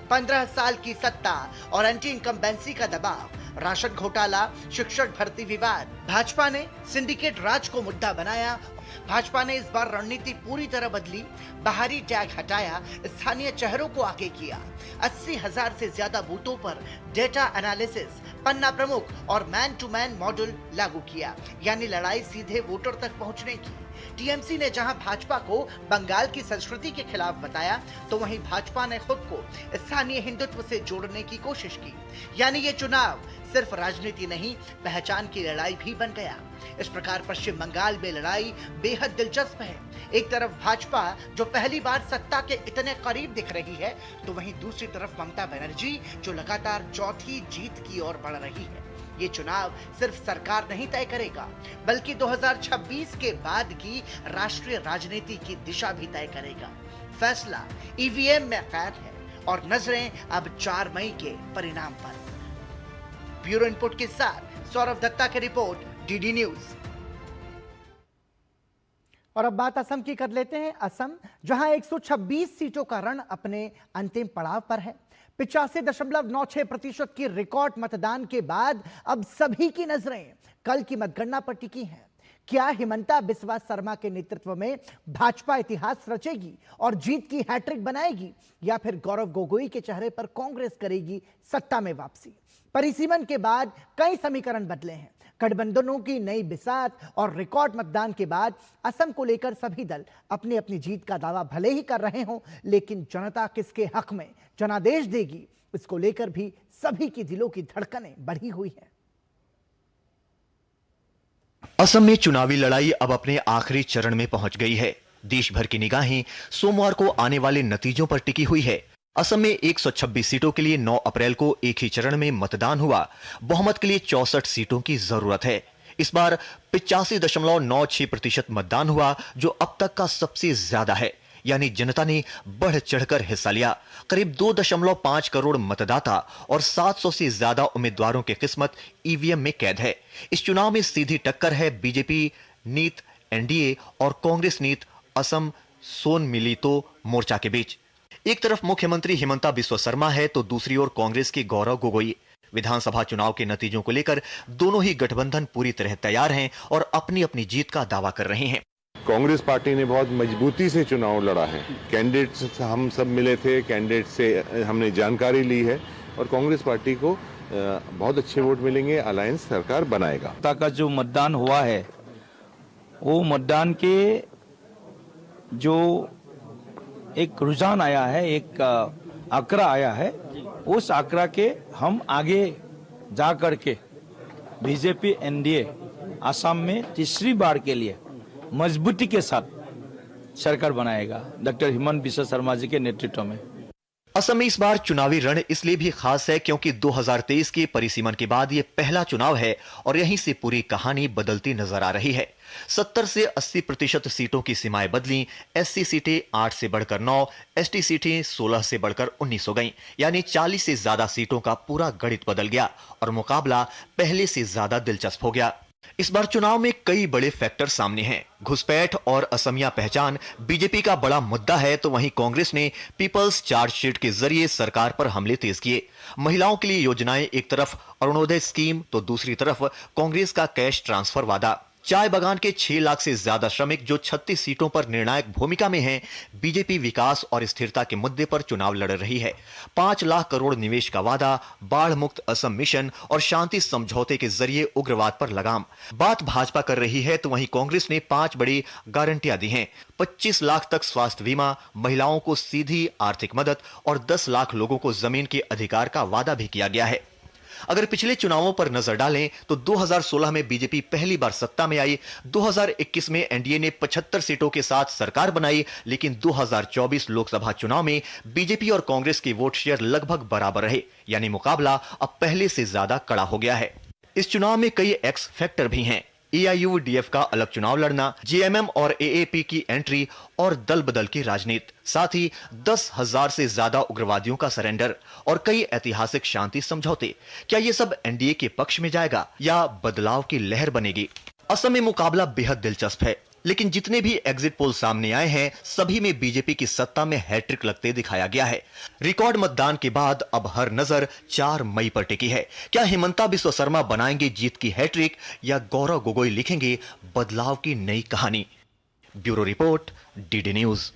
[SPEAKER 1] 15 साल की सत्ता और एंटी इनकम्बेंसी का दबाव, राशन घोटाला, शिक्षक भर्ती विवाद। भाजपा ने सिंडिकेट राज को मुद्दा बनाया। भाजपा ने इस बार रणनीति पूरी तरह बदली। बाहरी टैग हटाया, स्थानीय चेहरों को आगे किया। 80,000 से ज्यादा बूथों पर डेटा एनालिसिस, पन्ना प्रमुख और मैन टू मैन मॉडल लागू किया, यानी लड़ाई सीधे वोटर तक पहुंचने की। टीएमसी ने जहां भाजपा को बंगाल की संस्कृति के खिलाफ बताया, तो वहीं भाजपा ने खुद को स्थानीय हिंदुत्व से जोड़ने की कोशिश की। यानी ये चुनाव सिर्फ राजनीति नहीं, पहचान की लड़ाई भी बन गया। इस प्रकार पश्चिम बंगाल में लड़ाई बेहद दिलचस्प है। एक तरफ भाजपा जो पहली बार सत्ता के इतने करीब दिख रही है, तो वहीं दूसरी तरफ ममता बनर्जी जो लगातार चौथी जीत की ओर बढ़ रही है। ये चुनाव सिर्फ सरकार नहीं तय करेगा, बल्कि 2026 के बाद की राष्ट्रीय राजनीति की दिशा भी तय करेगा। फैसला ईवीएम में कैद है और नजरें अब 4 मई के परिणाम पर। ब्यूरो इनपुट के साथ सौरभ दत्ता की रिपोर्ट, डीडी न्यूज। और अब बात असम की कर लेते हैं। असम जहां 126 सीटों का रण अपने अंतिम पड़ाव पर है। 85.96% की रिकॉर्ड मतदान के बाद अब सभी की नजरें कल की मतगणना पर टिकी हैं। क्या हिमंता बिस्वा शर्मा के नेतृत्व में भाजपा इतिहास रचेगी और जीत की हैट्रिक बनाएगी, या फिर गौरव गोगोई के चेहरे पर कांग्रेस करेगी सत्ता में वापसी? परिसीमन के बाद कई समीकरण बदले हैं। गठबंधनों की नई बिसात और रिकॉर्ड मतदान के बाद असम को लेकर सभी दल अपनी अपनी जीत का दावा भले ही कर रहे हों, लेकिन जनता किसके हक में जनादेश देगी, इसको लेकर भी सभी की दिलों की धड़कनें बढ़ी हुई हैं।
[SPEAKER 2] असम में चुनावी लड़ाई अब अपने आखिरी चरण में पहुंच गई है। देश भर की निगाहें सोमवार को आने वाले नतीजों पर टिकी हुई है। असम में 126 सीटों के लिए 9 अप्रैल को एक ही चरण में मतदान हुआ। बहुमत के लिए 64 सीटों की जरूरत है। इस बार 85.96% मतदान हुआ, जो अब तक का सबसे ज्यादा है। यानी जनता ने बढ़ चढ़कर हिस्सा लिया। करीब 2.5 करोड़ मतदाता और 700 से ज्यादा उम्मीदवारों की किस्मत ईवीएम में कैद है। इस चुनाव में सीधी टक्कर है बीजेपी नीत एनडीए और कांग्रेस नीत असम सोन मिलितो मोर्चा के बीच। एक तरफ मुख्यमंत्री हिमंता बिस्वा शर्मा है, तो दूसरी ओर कांग्रेस के गौरव गोगोई। विधानसभा चुनाव के नतीजों को लेकर दोनों ही गठबंधन पूरी तरह तैयार हैं और अपनी अपनी जीत का दावा कर रहे हैं।
[SPEAKER 13] कांग्रेस पार्टी ने बहुत मजबूती से चुनाव लड़ा है। कैंडिडेट्स हम सब मिले थे, कैंडिडेट से हमने जानकारी ली है और कांग्रेस पार्टी को बहुत अच्छे वोट मिलेंगे। अलायंस सरकार बनाएगा।
[SPEAKER 14] का जो मतदान हुआ है, वो मतदान के जो एक रुझान आया है, एक आंकड़ा आया है, उस आंकड़ा के हम आगे जा करके बीजेपी एनडीए असम में तीसरी बार के लिए मजबूती के साथ सरकार बनाएगा डॉक्टर हिमंता बिस्वा शर्मा जी के नेतृत्व में।
[SPEAKER 2] असम में इस बार चुनावी रण इसलिए भी खास है क्योंकि 2023 के परिसीमन के बाद यह पहला चुनाव है और यहीं से पूरी कहानी बदलती नजर आ रही है। 70 से 80% सीटों की सीमाएं बदली। एससी सीटें 8 से बढ़कर 9, एसटी सीटें 16 से बढ़कर 19 हो गईं। यानी 40 से ज्यादा सीटों का पूरा गणित बदल गया और मुकाबला पहले से ज्यादा दिलचस्प हो गया। इस बार चुनाव में कई बड़े फैक्टर सामने हैं। घुसपैठ और असमिया पहचान बीजेपी का बड़ा मुद्दा है, तो वहीं कांग्रेस ने पीपल्स चार्जशीट के जरिए सरकार पर हमले तेज किए। महिलाओं के लिए योजनाएं एक तरफ अरुणोदय स्कीम, तो दूसरी तरफ कांग्रेस का कैश ट्रांसफर वादा। चाय बागान के 6 लाख से ज्यादा श्रमिक जो 36 सीटों पर निर्णायक भूमिका में हैं, बीजेपी विकास और स्थिरता के मुद्दे पर चुनाव लड़ रही है। 5 लाख करोड़ निवेश का वादा, बाढ़ मुक्त असम मिशन और शांति समझौते के जरिए उग्रवाद पर लगाम। बात भाजपा कर रही है तो वहीं कांग्रेस ने 5 बड़ी गारंटियां दी हैं। 25 लाख तक स्वास्थ्य बीमा, महिलाओं को सीधी आर्थिक मदद और 10 लाख लोगों को जमीन के अधिकार का वादा भी किया गया है। अगर पिछले चुनावों पर नजर डालें तो 2016 में बीजेपी पहली बार सत्ता में आई। 2021 में एनडीए ने 75 सीटों के साथ सरकार बनाई, लेकिन 2024 लोकसभा चुनाव में बीजेपी और कांग्रेस के वोट शेयर लगभग बराबर रहे, यानी मुकाबला अब पहले से ज्यादा कड़ा हो गया है। इस चुनाव में कई एक्स फैक्टर भी हैं। एआईयूडीएफ का अलग चुनाव लड़ना, जेएमएम और एएपी की एंट्री और दल बदल की राजनीति, साथ ही 10,000 से ज्यादा उग्रवादियों का सरेंडर और कई ऐतिहासिक शांति समझौते। क्या ये सब एनडीए के पक्ष में जाएगा या बदलाव की लहर बनेगी? असम में मुकाबला बेहद दिलचस्प है, लेकिन जितने भी एग्जिट पोल सामने आए हैं, सभी में बीजेपी की सत्ता में हैट्रिक लगते दिखाया गया है। रिकॉर्ड मतदान के बाद अब हर नजर 4 मई पर टिकी है। क्या हिमंता बिस्वा शर्मा बनाएंगे जीत की हैट्रिक या गौरव गोगोई लिखेंगे बदलाव की नई कहानी? Bureau report, DD news.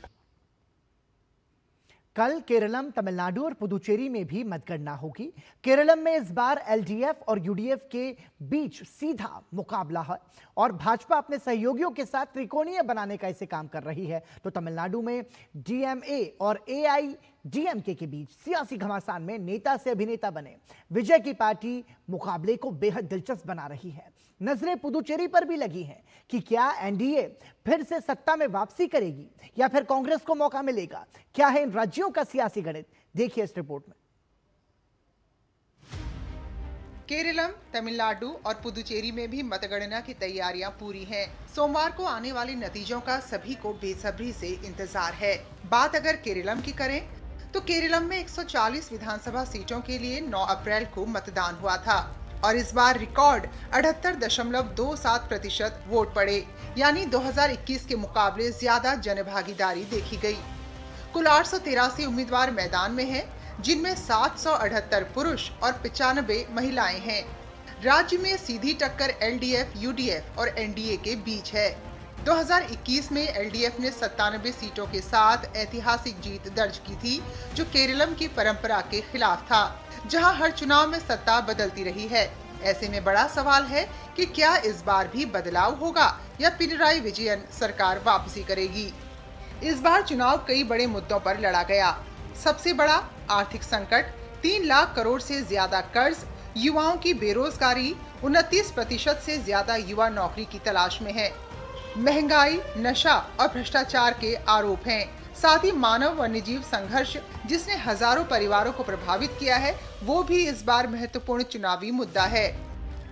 [SPEAKER 1] कल केरलम, तमिलनाडु और पुदुचेरी में भी मतगणना होगी। केरलम में इस बार एलडीएफ और यूडीएफ के बीच सीधा मुकाबला है और भाजपा अपने सहयोगियों के साथ त्रिकोणीय बनाने का इसे काम कर रही है। तो तमिलनाडु में डीएमए और एआईडीएमके के बीच सियासी घमासान में नेता से अभिनेता बने विजय की पार्टी मुकाबले को बेहद दिलचस्प बना रही है। नजरें पुदुचेरी पर भी लगी हैं कि क्या एनडीए फिर से सत्ता में वापसी करेगी या फिर कांग्रेस को मौका मिलेगा। क्या है इन राज्यों का सियासी गणित, देखिए इस रिपोर्ट में।
[SPEAKER 15] केरलम, तमिलनाडु और पुदुचेरी में भी मतगणना की तैयारियां पूरी हैं। सोमवार को आने वाले नतीजों का सभी को बेसब्री से इंतजार है। बात अगर केरलम की करें तो केरलम में 140 विधानसभा सीटों के लिए 9 अप्रैल को मतदान हुआ था और इस बार रिकॉर्ड 78.27% वोट पड़े, यानी 2021 के मुकाबले ज्यादा जनभागीदारी देखी गई। कुल 883 उम्मीदवार मैदान में हैं, जिनमें 778 पुरुष और 95 महिलाएं हैं। राज्य में सीधी टक्कर एलडीएफ, यूडीएफ और एनडीए के बीच है। 2021 में एलडीएफ ने 97 सीटों के साथ ऐतिहासिक जीत दर्ज की थी, जो केरलम की परंपरा के खिलाफ था, जहां हर चुनाव में सत्ता बदलती रही है। ऐसे में बड़ा सवाल है कि क्या इस बार भी बदलाव होगा या पिनराई विजयन सरकार वापसी करेगी। इस बार चुनाव कई बड़े मुद्दों पर लड़ा गया। सबसे बड़ा आर्थिक संकट, 3 लाख करोड़ से ज्यादा कर्ज, युवाओं की बेरोजगारी, 29% से ज्यादा युवा नौकरी की तलाश में है, महंगाई, नशा और भ्रष्टाचार के आरोप हैं। साथ ही मानव वन्यजीव संघर्ष, जिसने हजारों परिवारों को प्रभावित किया है, वो भी इस बार महत्वपूर्ण चुनावी मुद्दा है।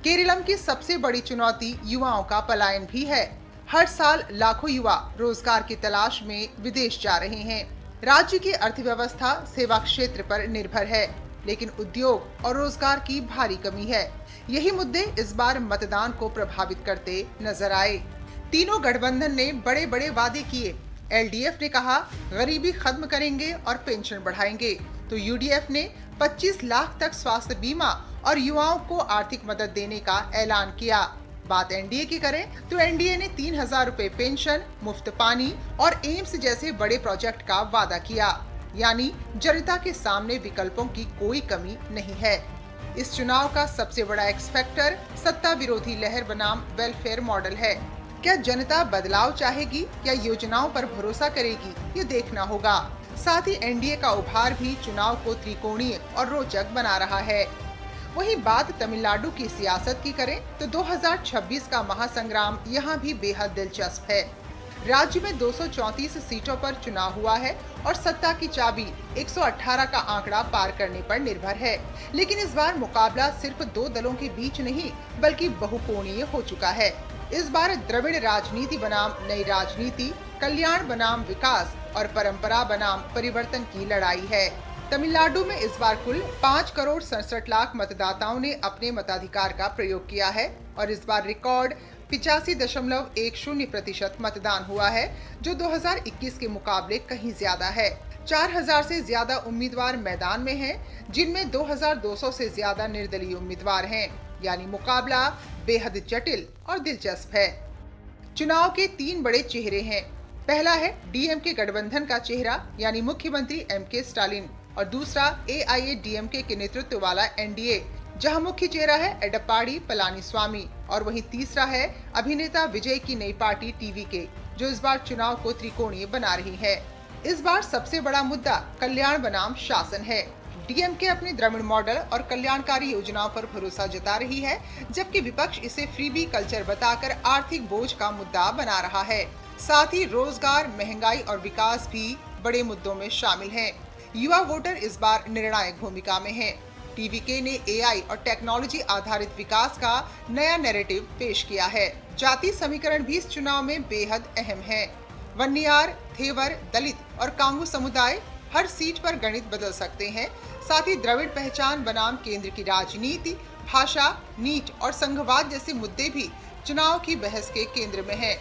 [SPEAKER 15] केरलम की सबसे बड़ी चुनौती युवाओं का पलायन भी है। हर साल लाखों युवा रोजगार की तलाश में विदेश जा रहे हैं। राज्य की अर्थव्यवस्था सेवा क्षेत्र पर निर्भर है, लेकिन उद्योग और रोजगार की भारी कमी है। यही मुद्दे इस बार मतदान को प्रभावित करते नजर आए। तीनों गठबंधन ने बड़े बड़े वादे किए। एलडीएफ ने कहा गरीबी खत्म करेंगे और पेंशन बढ़ाएंगे, तो यूडीएफ ने 25 लाख तक स्वास्थ्य बीमा और युवाओं को आर्थिक मदद देने का ऐलान किया। बात एनडीए की करें तो एनडीए ने 3,000 रुपए पेंशन, मुफ्त पानी और एम्स जैसे बड़े प्रोजेक्ट का वादा किया, यानी जनता के सामने विकल्पों की कोई कमी नहीं है। इस चुनाव का सबसे बड़ा एक्स फैक्टर सत्ता विरोधी लहर बनाम वेलफेयर मॉडल है। क्या जनता बदलाव चाहेगी या योजनाओं पर भरोसा करेगी, ये देखना होगा। साथ ही एनडीए का उभार भी चुनाव को त्रिकोणीय और रोचक बना रहा है। वहीं बात तमिलनाडु की सियासत की करें तो 2026 का महासंग्राम यहाँ भी बेहद दिलचस्प है। राज्य में 234 सीटों पर चुनाव हुआ है और सत्ता की चाबी 118 का आंकड़ा पार करने पर निर्भर है। लेकिन इस बार मुकाबला सिर्फ 2 दलों के बीच नहीं, बल्कि बहुकोणीय हो चुका है। इस बार द्रविड़ राजनीति बनाम नई राजनीति, कल्याण बनाम विकास और परंपरा बनाम परिवर्तन की लड़ाई है। तमिलनाडु में इस बार कुल 5 करोड़ 67 लाख मतदाताओं ने अपने मताधिकार का प्रयोग किया है और इस बार रिकॉर्ड 85.10% मतदान हुआ है, जो 2021 के मुकाबले कहीं ज्यादा है। 4,000 से ज्यादा उम्मीदवार मैदान में हैं, जिनमें 2,200 से ज्यादा निर्दलीय उम्मीदवार हैं, यानी मुकाबला बेहद जटिल और दिलचस्प है। चुनाव के 3 बड़े चेहरे हैं। पहला है डीएमके गठबंधन का चेहरा यानी मुख्यमंत्री एमके स्टालिन और दूसरा एआईएडीएमके के नेतृत्व वाला एनडीए, जहां मुख्य चेहरा है एडप्पाडी पलानीस्वामी और वहीं तीसरा है अभिनेता विजय की नई पार्टी टीवीके, जो इस बार चुनाव को त्रिकोणीय बना रही है। इस बार सबसे बड़ा मुद्दा कल्याण बनाम शासन है। डीएमके अपने द्रविड़ मॉडल और कल्याणकारी योजनाओं पर भरोसा जता रही है, जबकि विपक्ष इसे फ्रीबी कल्चर बताकर आर्थिक बोझ का मुद्दा बना रहा है। साथ ही रोजगार, महंगाई और विकास भी बड़े मुद्दों में शामिल हैं। युवा वोटर इस बार निर्णायक भूमिका में हैं। टीवीके ने एआई और टेक्नोलॉजी आधारित विकास का नया नैरेटिव पेश किया है। जाति समीकरण भी इस चुनाव में बेहद अहम है। वन्नियार, थेवर, दलित और कांगू समुदाय हर सीट पर गणित बदल सकते हैं। साथ ही द्रविड़ पहचान बनाम केंद्र की राजनीति, भाषा, नीट और संघवाद जैसे मुद्दे भी चुनाव की बहस के केंद्र में हैं।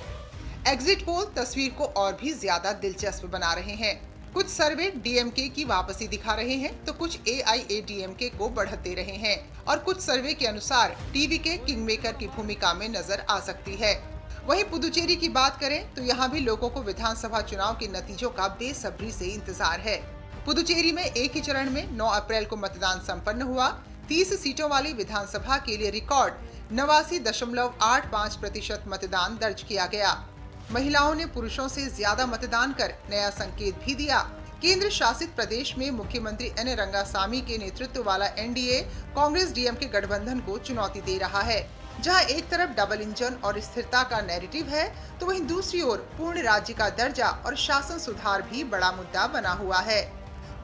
[SPEAKER 15] एग्जिट पोल तस्वीर को और भी ज्यादा दिलचस्प बना रहे हैं। कुछ सर्वे डीएमके की वापसी दिखा रहे हैं तो कुछ एआईएडीएमके को बढ़त दे रहे हैं और कुछ सर्वे के अनुसार टीवीके किंगमेकर की भूमिका में नजर आ सकती है। वहीं पुदुचेरी की बात करें तो यहाँ भी लोगों को विधानसभा चुनाव के नतीजों का बेसब्री से इंतजार है। पुदुचेरी में एक ही चरण में 9 अप्रैल को मतदान संपन्न हुआ। 30 सीटों वाली विधानसभा के लिए रिकॉर्ड 89.85% मतदान दर्ज किया गया। महिलाओं ने पुरुषों से ज्यादा मतदान कर नया संकेत भी दिया। केंद्र शासित प्रदेश में मुख्यमंत्री एन रंगासामी के नेतृत्व वाला एनडीए कांग्रेस डीएमके गठबंधन को चुनौती दे रहा है। जहां एक तरफ डबल इंजन और स्थिरता का नैरेटिव है तो वहीं दूसरी ओर पूर्ण राज्य का दर्जा और शासन सुधार भी बड़ा मुद्दा बना हुआ है।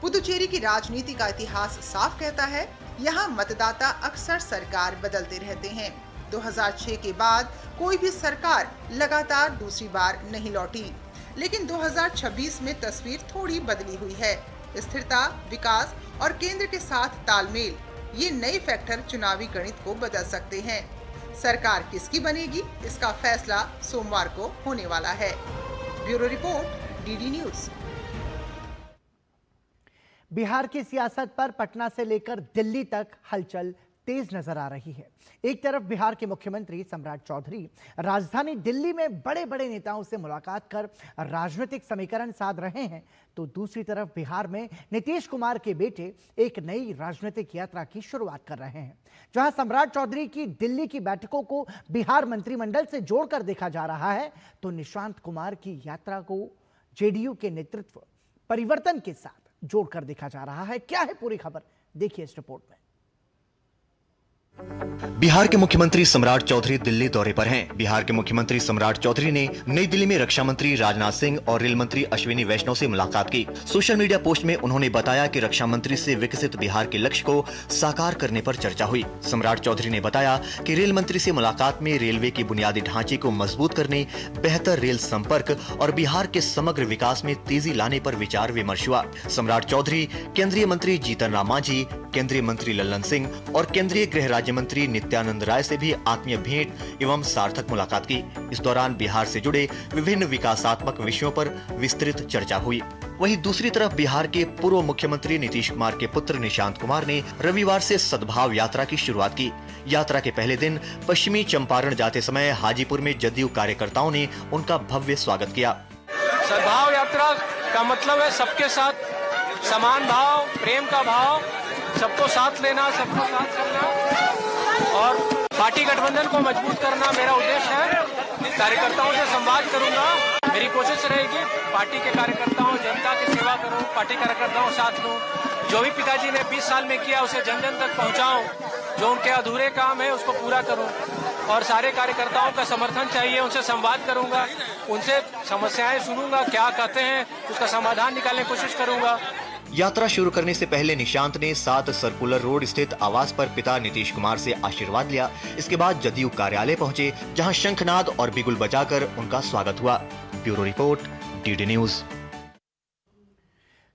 [SPEAKER 15] पुदुचेरी की राजनीति का इतिहास साफ कहता है, यहाँ मतदाता अक्सर सरकार बदलते रहते हैं। 2006 के बाद कोई भी सरकार लगातार दूसरी बार नहीं लौटी, लेकिन 2026 में तस्वीर थोड़ी बदली हुई है। स्थिरता, विकास और केंद्र के साथ तालमेल, ये नए फैक्टर चुनावी गणित को बदल सकते हैं। सरकार किसकी बनेगी, इसका फैसला सोमवार को होने वाला है। Bureau report, DD news.
[SPEAKER 1] Bihar की सियासत पर पटना से लेकर दिल्ली तक हलचल तेज नजर आ रही है। एक तरफ बिहार के मुख्यमंत्री सम्राट चौधरी राजधानी दिल्ली में बड़े बड़े नेताओं से मुलाकात कर राजनीतिक समीकरण साध रहे हैं, तो दूसरी तरफ बिहार में नीतीश कुमार के बेटे एक नई राजनीतिक यात्रा की शुरुआत कर रहे हैं। जहां सम्राट चौधरी की दिल्ली की बैठकों को बिहार मंत्रिमंडल से जोड़कर देखा जा रहा है, तो निशांत कुमार की यात्रा को जेडीयू के नेतृत्व परिवर्तन के साथ जोड़कर देखा जा रहा है। क्या है पूरी खबर, देखिए इस रिपोर्ट में।
[SPEAKER 2] बिहार के मुख्यमंत्री सम्राट चौधरी दिल्ली दौरे पर हैं। बिहार के मुख्यमंत्री सम्राट चौधरी ने नई दिल्ली में रक्षा मंत्री राजनाथ सिंह और रेल मंत्री अश्विनी वैष्णव से मुलाकात की। सोशल मीडिया पोस्ट में उन्होंने बताया कि रक्षा मंत्री से विकसित बिहार के लक्ष्य को साकार करने पर चर्चा हुई। सम्राट चौधरी ने बताया कि रेल मंत्री से मुलाकात में रेलवे की बुनियादी ढांचे को मजबूत करने, बेहतर रेल संपर्क और बिहार के समग्र विकास में तेजी लाने पर विचार विमर्श हुआ। सम्राट चौधरी केंद्रीय मंत्री जीतन राम मांझी, केंद्रीय मंत्री लल्लन सिंह और केंद्रीय गृह राज्य मंत्री नित्यानंद राय से भी आत्मीय भेंट एवं सार्थक मुलाकात की। इस दौरान बिहार से जुड़े विभिन्न विकासात्मक विषयों पर विस्तृत चर्चा हुई। वहीं दूसरी तरफ बिहार के पूर्व मुख्यमंत्री नीतीश कुमार के पुत्र निशांत कुमार ने रविवार से सद्भाव यात्रा की शुरुआत की। यात्रा के पहले दिन पश्चिमी चंपारण जाते समय हाजीपुर में जदयू कार्यकर्ताओं ने उनका भव्य स्वागत किया।
[SPEAKER 16] सद्भाव यात्रा का मतलब है सबके साथ समान भाव, प्रेम का भाव, सबको साथ लेना, सबको साथ करना और पार्टी गठबंधन को मजबूत करना मेरा उद्देश्य है। कार्यकर्ताओं से संवाद करूंगा। मेरी कोशिश रहेगी पार्टी के कार्यकर्ताओं, जनता की सेवा करूं, पार्टी कार्यकर्ताओं साथ लूं। जो भी पिताजी ने 20 साल में किया उसे जन जन तक पहुंचाऊं। जो उनके अधूरे काम है उसको पूरा करूं और सारे कार्यकर्ताओं का समर्थन चाहिए, उनसे संवाद करूंगा, उनसे समस्याएं सुनूंगा, क्या कहते हैं उसका समाधान निकालने की कोशिश करूंगा।
[SPEAKER 2] यात्रा शुरू करने से पहले निशांत ने 7 सर्कुलर रोड स्थित आवास पर पिता नीतीश कुमार से आशीर्वाद लिया। इसके बाद जदयू कार्यालय पहुंचे, जहां शंखनाद और बिगुल बजाकर उनका स्वागत हुआ। Bureau report, DD news.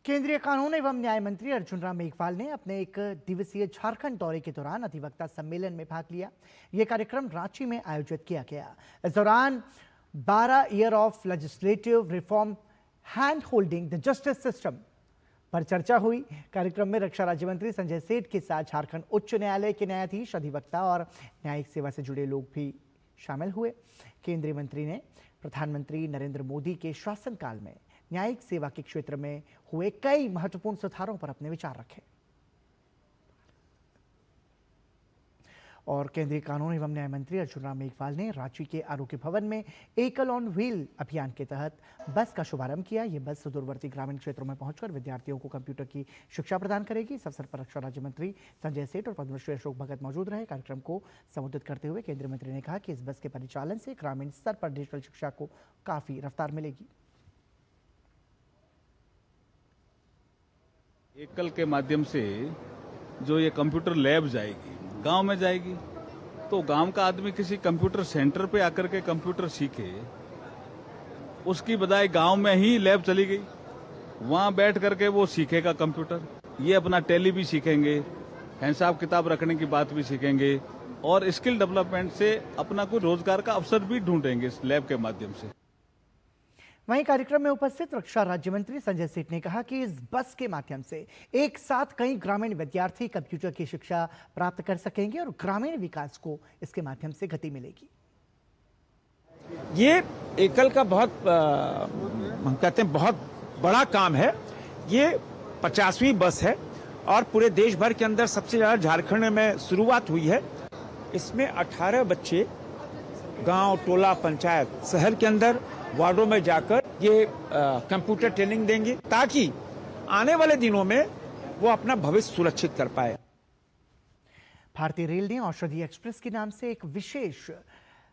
[SPEAKER 1] केंद्रीय कानून एवं न्याय मंत्री अर्जुन राम मेघवाल ने अपने 1 दिवसीय झारखंड दौरे के दौरान अधिवक्ता सम्मेलन में भाग लिया। यह कार्यक्रम रांची में आयोजित किया गया। इस दौरान 12 year of legislative reform hand holding the justice system पर चर्चा हुई। कार्यक्रम में रक्षा राज्य मंत्री संजय सेठ के साथ झारखंड उच्च न्यायालय के न्यायाधीश, अधिवक्ता और न्यायिक सेवा से जुड़े लोग भी शामिल हुए। केंद्रीय मंत्री ने प्रधानमंत्री नरेंद्र मोदी के शासनकाल में न्यायिक सेवा के क्षेत्र में हुए कई महत्वपूर्ण सुधारों पर अपने विचार रखे। और केंद्रीय कानून एवं न्याय मंत्री अर्जुन राम मेघवाल ने रांची के आरोग्य भवन में एकल ऑन व्हील अभियान के तहत बस का शुभारंभ किया। ये बस सुदूरवर्ती ग्रामीण क्षेत्रों में पहुंचकर विद्यार्थियों को कंप्यूटर की शिक्षा प्रदान करेगी। इस अवसर पर रक्षा राज्य मंत्री संजय सेठ और पद्मश्री अशोक भगत मौजूद रहे। कार्यक्रम को संबोधित करते हुए केंद्रीय मंत्री ने कहा कि इस बस के परिचालन से ग्रामीण स्तर पर डिजिटल शिक्षा को काफी रफ्तार मिलेगी।
[SPEAKER 17] एकल के माध्यम से जो ये कंप्यूटर लैब जाएगी, गांव में जाएगी, तो गांव का आदमी किसी कंप्यूटर सेंटर पे आकर के कंप्यूटर सीखे, उसकी बजाय गांव में ही लैब चली गई, वहां बैठ करके वो सीखेगा कंप्यूटर। ये अपना टैली भी सीखेंगे, हिसाब किताब रखने की बात भी सीखेंगे और स्किल डेवलपमेंट से अपना कोई रोजगार का अवसर भी ढूंढेंगे इस लैब के माध्यम से।
[SPEAKER 1] वहीं कार्यक्रम में उपस्थित रक्षा राज्य मंत्री संजय सेठ ने कहा कि इस बस के माध्यम से एक साथ कई ग्रामीण विद्यार्थी कंप्यूटर की शिक्षा प्राप्त कर सकेंगे और ग्रामीण विकास को इसके माध्यम से गति मिलेगी।
[SPEAKER 18] ये एकल का बहुत हम कहते हैं बहुत बड़ा काम है। ये 50वीं बस है और पूरे देश भर के अंदर सबसे ज्यादा झारखंड में शुरुआत हुई है। इसमें 18 बच्चे गांव, टोला, पंचायत, शहर के अंदर वार्डों में जाकर ये कंप्यूटर ट्रेनिंग देंगे ताकि आने वाले दिनों में वो अपना भविष्य सुरक्षित कर पाए।
[SPEAKER 1] भारतीय रेल ने औषधि एक्सप्रेस के नाम से एक विशेष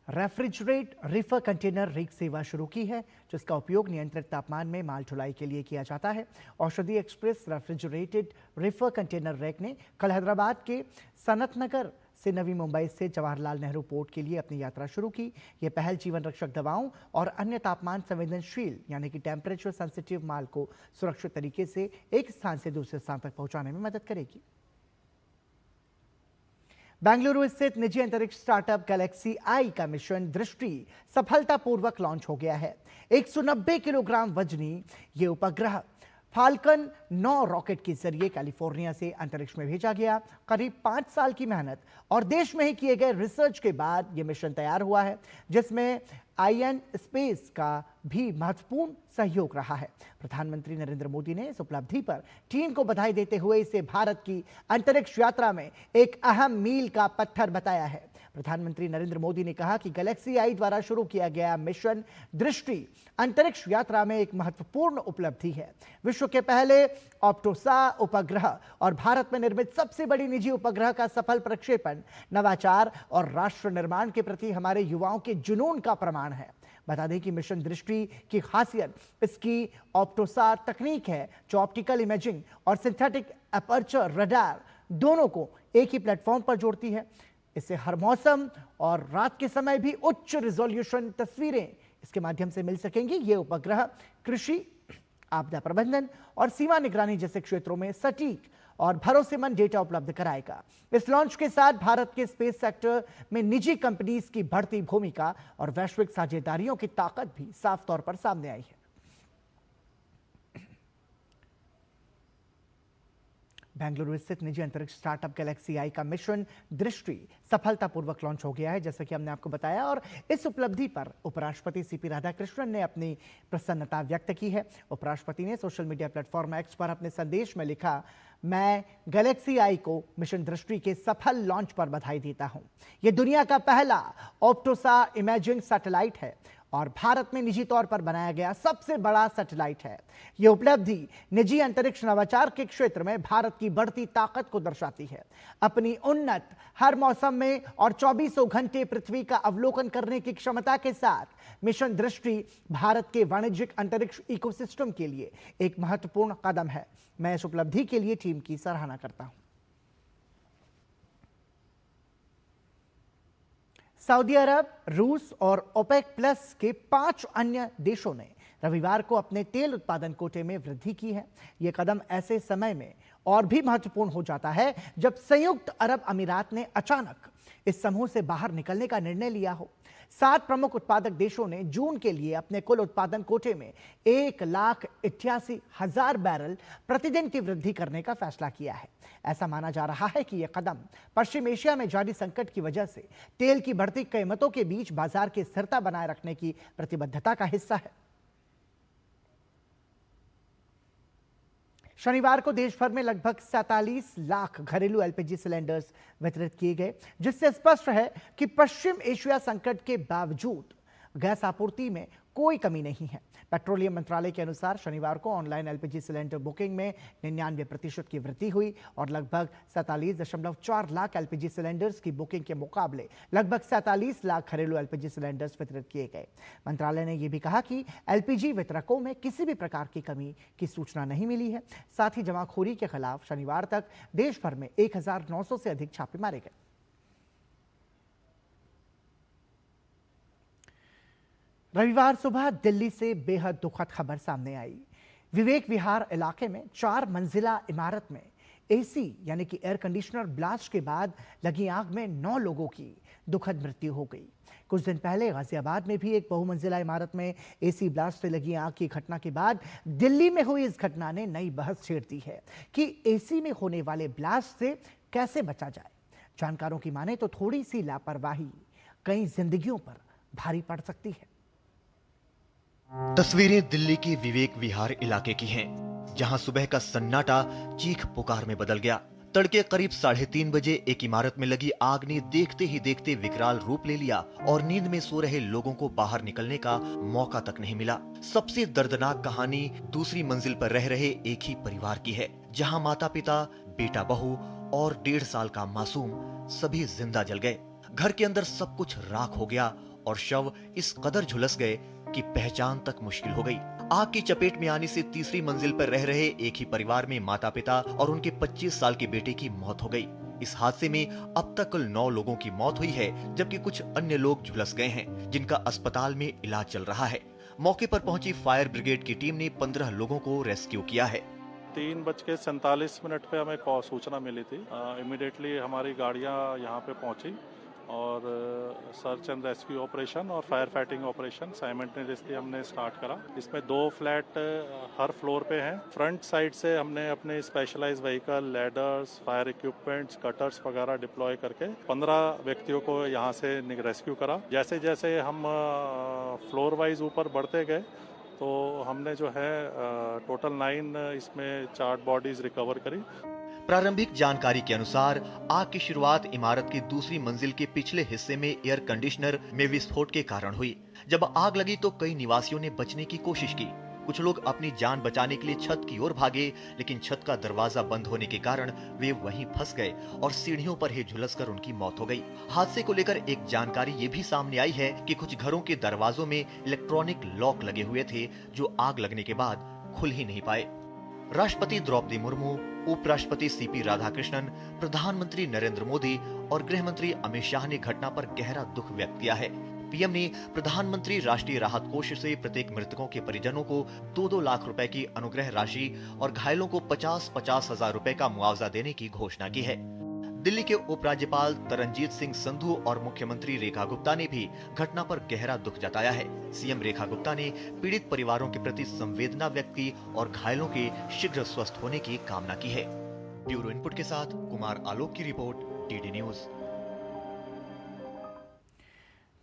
[SPEAKER 1] रेफ्रिजरेट रिफर कंटेनर रेक सेवा शुरू की है, जिसका उपयोग नियंत्रित तापमान में माल ढुलाई के लिए किया जाता है। औषधि express refrigerated refer container rack ने कल हैदराबाद के सनत नगर से नवी मुंबई से जवाहरलाल नेहरू पोर्ट के लिए अपनी यात्रा शुरू की। यह पहल जीवन रक्षक दवाओं और अन्य तापमान संवेदनशील यानी कि टेम्परेचर सेंसिटिव माल को सुरक्षित तरीके से एक स्थान से दूसरे स्थान तक पहुंचाने में मदद करेगी। बेंगलुरु स्थित निजी अंतरिक्ष स्टार्टअप गैलेक्सी आई का मिशन दृष्टि सफलतापूर्वक लॉन्च हो गया है। 190 किलोग्राम वजनी ये उपग्रह फाल्कन 9 रॉकेट के जरिए कैलिफोर्निया से अंतरिक्ष में भेजा गया। करीब 5 साल की मेहनत और देश में ही किए गए रिसर्च के बाद यह मिशन तैयार हुआ है, जिसमें आईएन स्पेस का भी महत्वपूर्ण सहयोग रहा है। प्रधानमंत्री नरेंद्र मोदी ने इस उपलब्धि पर टीम को बधाई देते हुए इसे भारत की अंतरिक्ष यात्रा में एक अहम मील का पत्थर बताया है। प्रधानमंत्री नरेंद्र मोदी ने कहा कि गैलेक्सी आई द्वारा शुरू किया गया मिशन दृष्टि अंतरिक्ष यात्रा में एक महत्वपूर्ण उपलब्धि है। विश्व के पहले ऑप्टोसा उपग्रह और भारत में निर्मित सबसे बड़ी निजी उपग्रह का सफल प्रक्षेपण नवाचार और राष्ट्र निर्माण के प्रति हमारे युवाओं के जुनून का प्रमाण है। बता दें कि मिशन दृष्टि की खासियत इसकी ऑप्टोसार तकनीक है, जो ऑप्टिकल इमेजिंग और सिंथेटिक अपर्चर रडार दोनों को एक ही प्लेटफॉर्म पर जोड़ती है। इससे हर मौसम और रात के समय भी उच्च रिजोल्यूशन तस्वीरें इसके माध्यम से मिल सकेंगी। ये उपग्रह कृषि, आपदा प्रबंधन और सीमा निगरानी जैसे क्षेत्रों में सटीक और भरोसेमंद डेटा उपलब्ध कराएगा। इस लॉन्च के साथ भारत के स्पेस सेक्टर में निजी कंपनीज की बढ़ती भूमिका और वैश्विक साझेदारियों की ताकत भी साफ तौर पर सामने आई है। बेंगलुरु स्थित निजी अंतरिक्ष स्टार्टअप गैलेक्सी आई का मिशन दृष्टि सफलतापूर्वक लॉन्च हो गया है, जैसा कि हमने आपको बताया। और इस उपलब्धि पर उपराष्ट्रपति सीपी राधाकृष्णन ने अपनी प्रसन्नता व्यक्त की है। उपराष्ट्रपति ने सोशल मीडिया प्लेटफॉर्म एक्स पर अपने संदेश में लिखा, मैं गैलेक्सी आई को मिशन दृष्टि के सफल लॉन्च पर बधाई देता हूं। यह दुनिया का पहला ऑप्टोसा इमेजिंग सैटेलाइट है और भारत में निजी तौर पर बनाया गया सबसे बड़ा सैटेलाइट है। यह उपलब्धि निजी अंतरिक्ष नवाचार के क्षेत्र में भारत की बढ़ती ताकत को दर्शाती है। अपनी उन्नत हर मौसम में और 24 घंटे पृथ्वी का अवलोकन करने की क्षमता के साथ मिशन दृष्टि भारत के वाणिज्यिक अंतरिक्ष इकोसिस्टम के लिए एक महत्वपूर्ण कदम है। मैं इस उपलब्धि के लिए टीम की सराहना करता हूं। सऊदी अरब, रूस और ओपेक प्लस के 5 अन्य देशों ने रविवार को अपने तेल उत्पादन कोटे में वृद्धि की है। यह कदम ऐसे समय में और भी महत्वपूर्ण हो जाता है जब संयुक्त अरब अमीरात ने अचानक इस समूह से बाहर निकलने का निर्णय लिया हो। 7 प्रमुख उत्पादक देशों ने जून के लिए अपने कुल उत्पादन कोटे में 1,88,000 बैरल प्रतिदिन की वृद्धि करने का फैसला किया है। ऐसा माना जा रहा है कि यह कदम पश्चिम एशिया में जारी संकट की वजह से तेल की बढ़ती कीमतों के बीच बाजार की स्थिरता बनाए रखने की प्रतिबद्धता का हिस्सा है। शनिवार को देश भर में लगभग 47 लाख घरेलू एलपीजी सिलेंडर्स वितरित किए गए, जिससे स्पष्ट है कि पश्चिम एशिया संकट के बावजूद गैस आपूर्ति में कोई कमी नहीं है। पेट्रोलियम मंत्रालय के अनुसार शनिवार को ऑनलाइन एलपीजी सिलेंडर बुकिंग में 99% की वृद्धि हुई और लगभग 47.4 लाख एलपीजी सिलेंडर्स की बुकिंग के मुकाबले लगभग 47 लाख घरेलू एलपीजी सिलेंडर्स वितरित किए गए। मंत्रालय ने यह भी कहा कि एलपीजी वितरकों में किसी भी प्रकार की कमी की सूचना नहीं मिली है। साथ ही जमाखोरी के खिलाफ शनिवार तक देश भर में 1900 से अधिक छापे मारे गए। रविवार सुबह दिल्ली से बेहद दुखद खबर सामने आई। विवेक विहार इलाके में 4 मंजिला इमारत में एसी यानी कि एयर कंडीशनर ब्लास्ट के बाद लगी आग में 9 लोगों की दुखद मृत्यु हो गई। कुछ दिन पहले गाजियाबाद में भी एक बहुमंजिला इमारत में एसी ब्लास्ट से लगी आग की घटना के बाद दिल्ली में हुई इस घटना ने नई बहस छेड़ दी है कि एसी में होने वाले ब्लास्ट से कैसे बचा जाए। जानकारों की माने तो थोड़ी सी लापरवाही कई जिंदगियों पर भारी पड़ सकती है।
[SPEAKER 2] तस्वीरें दिल्ली के विवेक विहार इलाके की हैं, जहां सुबह का सन्नाटा चीख पुकार में बदल गया। तड़के करीब 3:30 बजे एक इमारत में लगी आग ने देखते ही देखते विकराल रूप ले लिया और नींद में सो रहे लोगों को बाहर निकलने का मौका तक नहीं मिला। सबसे दर्दनाक कहानी दूसरी मंजिल पर रह रहे एक ही परिवार की है, जहां माता पिता, बेटा बहू और 1.5 साल का मासूम सभी जिंदा जल गए। घर के अंदर सब कुछ राख हो गया और शव इस कदर झुलस गए कि पहचान तक मुश्किल हो गई। आग की चपेट में आने से तीसरी मंजिल पर रह रहे एक ही परिवार में माता पिता और उनके 25 साल के बेटे की मौत हो गई। इस हादसे में अब तक कुल 9 लोगों की मौत हुई है, जबकि कुछ अन्य लोग झुलस गए हैं, जिनका अस्पताल में इलाज चल रहा है। मौके पर पहुंची फायर ब्रिगेड की टीम ने 15 लोगों को रेस्क्यू किया है।
[SPEAKER 19] 3:47 पे हमें सूचना मिली थी। इमीडिएटली हमारी गाड़ियां यहाँ पे पहुंची और सर्च एंड रेस्क्यू ऑपरेशन और फायर फाइटिंग ऑपरेशन साइमल्टेनियसली हमने स्टार्ट करा। इसमें 2 फ्लैट हर फ्लोर पे हैं। फ्रंट साइड से हमने अपने specialised vehicle, ladders, fire equipments, cutters वगैरह डिप्लॉय करके 15 व्यक्तियों को यहाँ से रेस्क्यू करा। जैसे जैसे हम फ्लोर वाइज ऊपर बढ़ते गए तो हमने जो है टोटल 9 इसमें चार्ट बॉडीज रिकवर करी।
[SPEAKER 2] प्रारंभिक जानकारी के अनुसार आग की शुरुआत इमारत की दूसरी मंजिल के पिछले हिस्से में एयर कंडीशनर में विस्फोट के कारण हुई। जब आग लगी तो कई निवासियों ने बचने की कोशिश की। कुछ लोग अपनी जान बचाने के लिए छत की ओर भागे, लेकिन छत का दरवाजा बंद होने के कारण वे वहीं फंस गए और सीढ़ियों पर ही झुलसकर उनकी मौत हो गई। हादसे को लेकर एक जानकारी ये भी सामने आई है कि कुछ घरों के दरवाजों में इलेक्ट्रॉनिक लॉक लगे हुए थे, जो आग लगने के बाद खुल ही नहीं पाए। राष्ट्रपति द्रौपदी मुर्मू, उपराष्ट्रपति सीपी राधाकृष्णन, प्रधानमंत्री नरेंद्र मोदी और गृह मंत्री अमित शाह ने घटना पर गहरा दुख व्यक्त किया है। पीएम ने प्रधानमंत्री राष्ट्रीय राहत कोष से प्रत्येक मृतकों के परिजनों को 2-2 लाख रुपए की अनुग्रह राशि और घायलों को 50-50 हजार रुपए का मुआवजा देने की घोषणा की है। दिल्ली के उपराज्यपाल तरनजीत सिंह संधू और मुख्यमंत्री रेखा गुप्ता ने भी घटना पर गहरा दुख जताया है। सीएम रेखा गुप्ता ने पीड़ित परिवारों के प्रति संवेदना व्यक्त की और घायलों के शीघ्र स्वस्थ होने की कामना की है। ब्यूरो इनपुट के साथ कुमार आलोक की रिपोर्ट, डीडी न्यूज।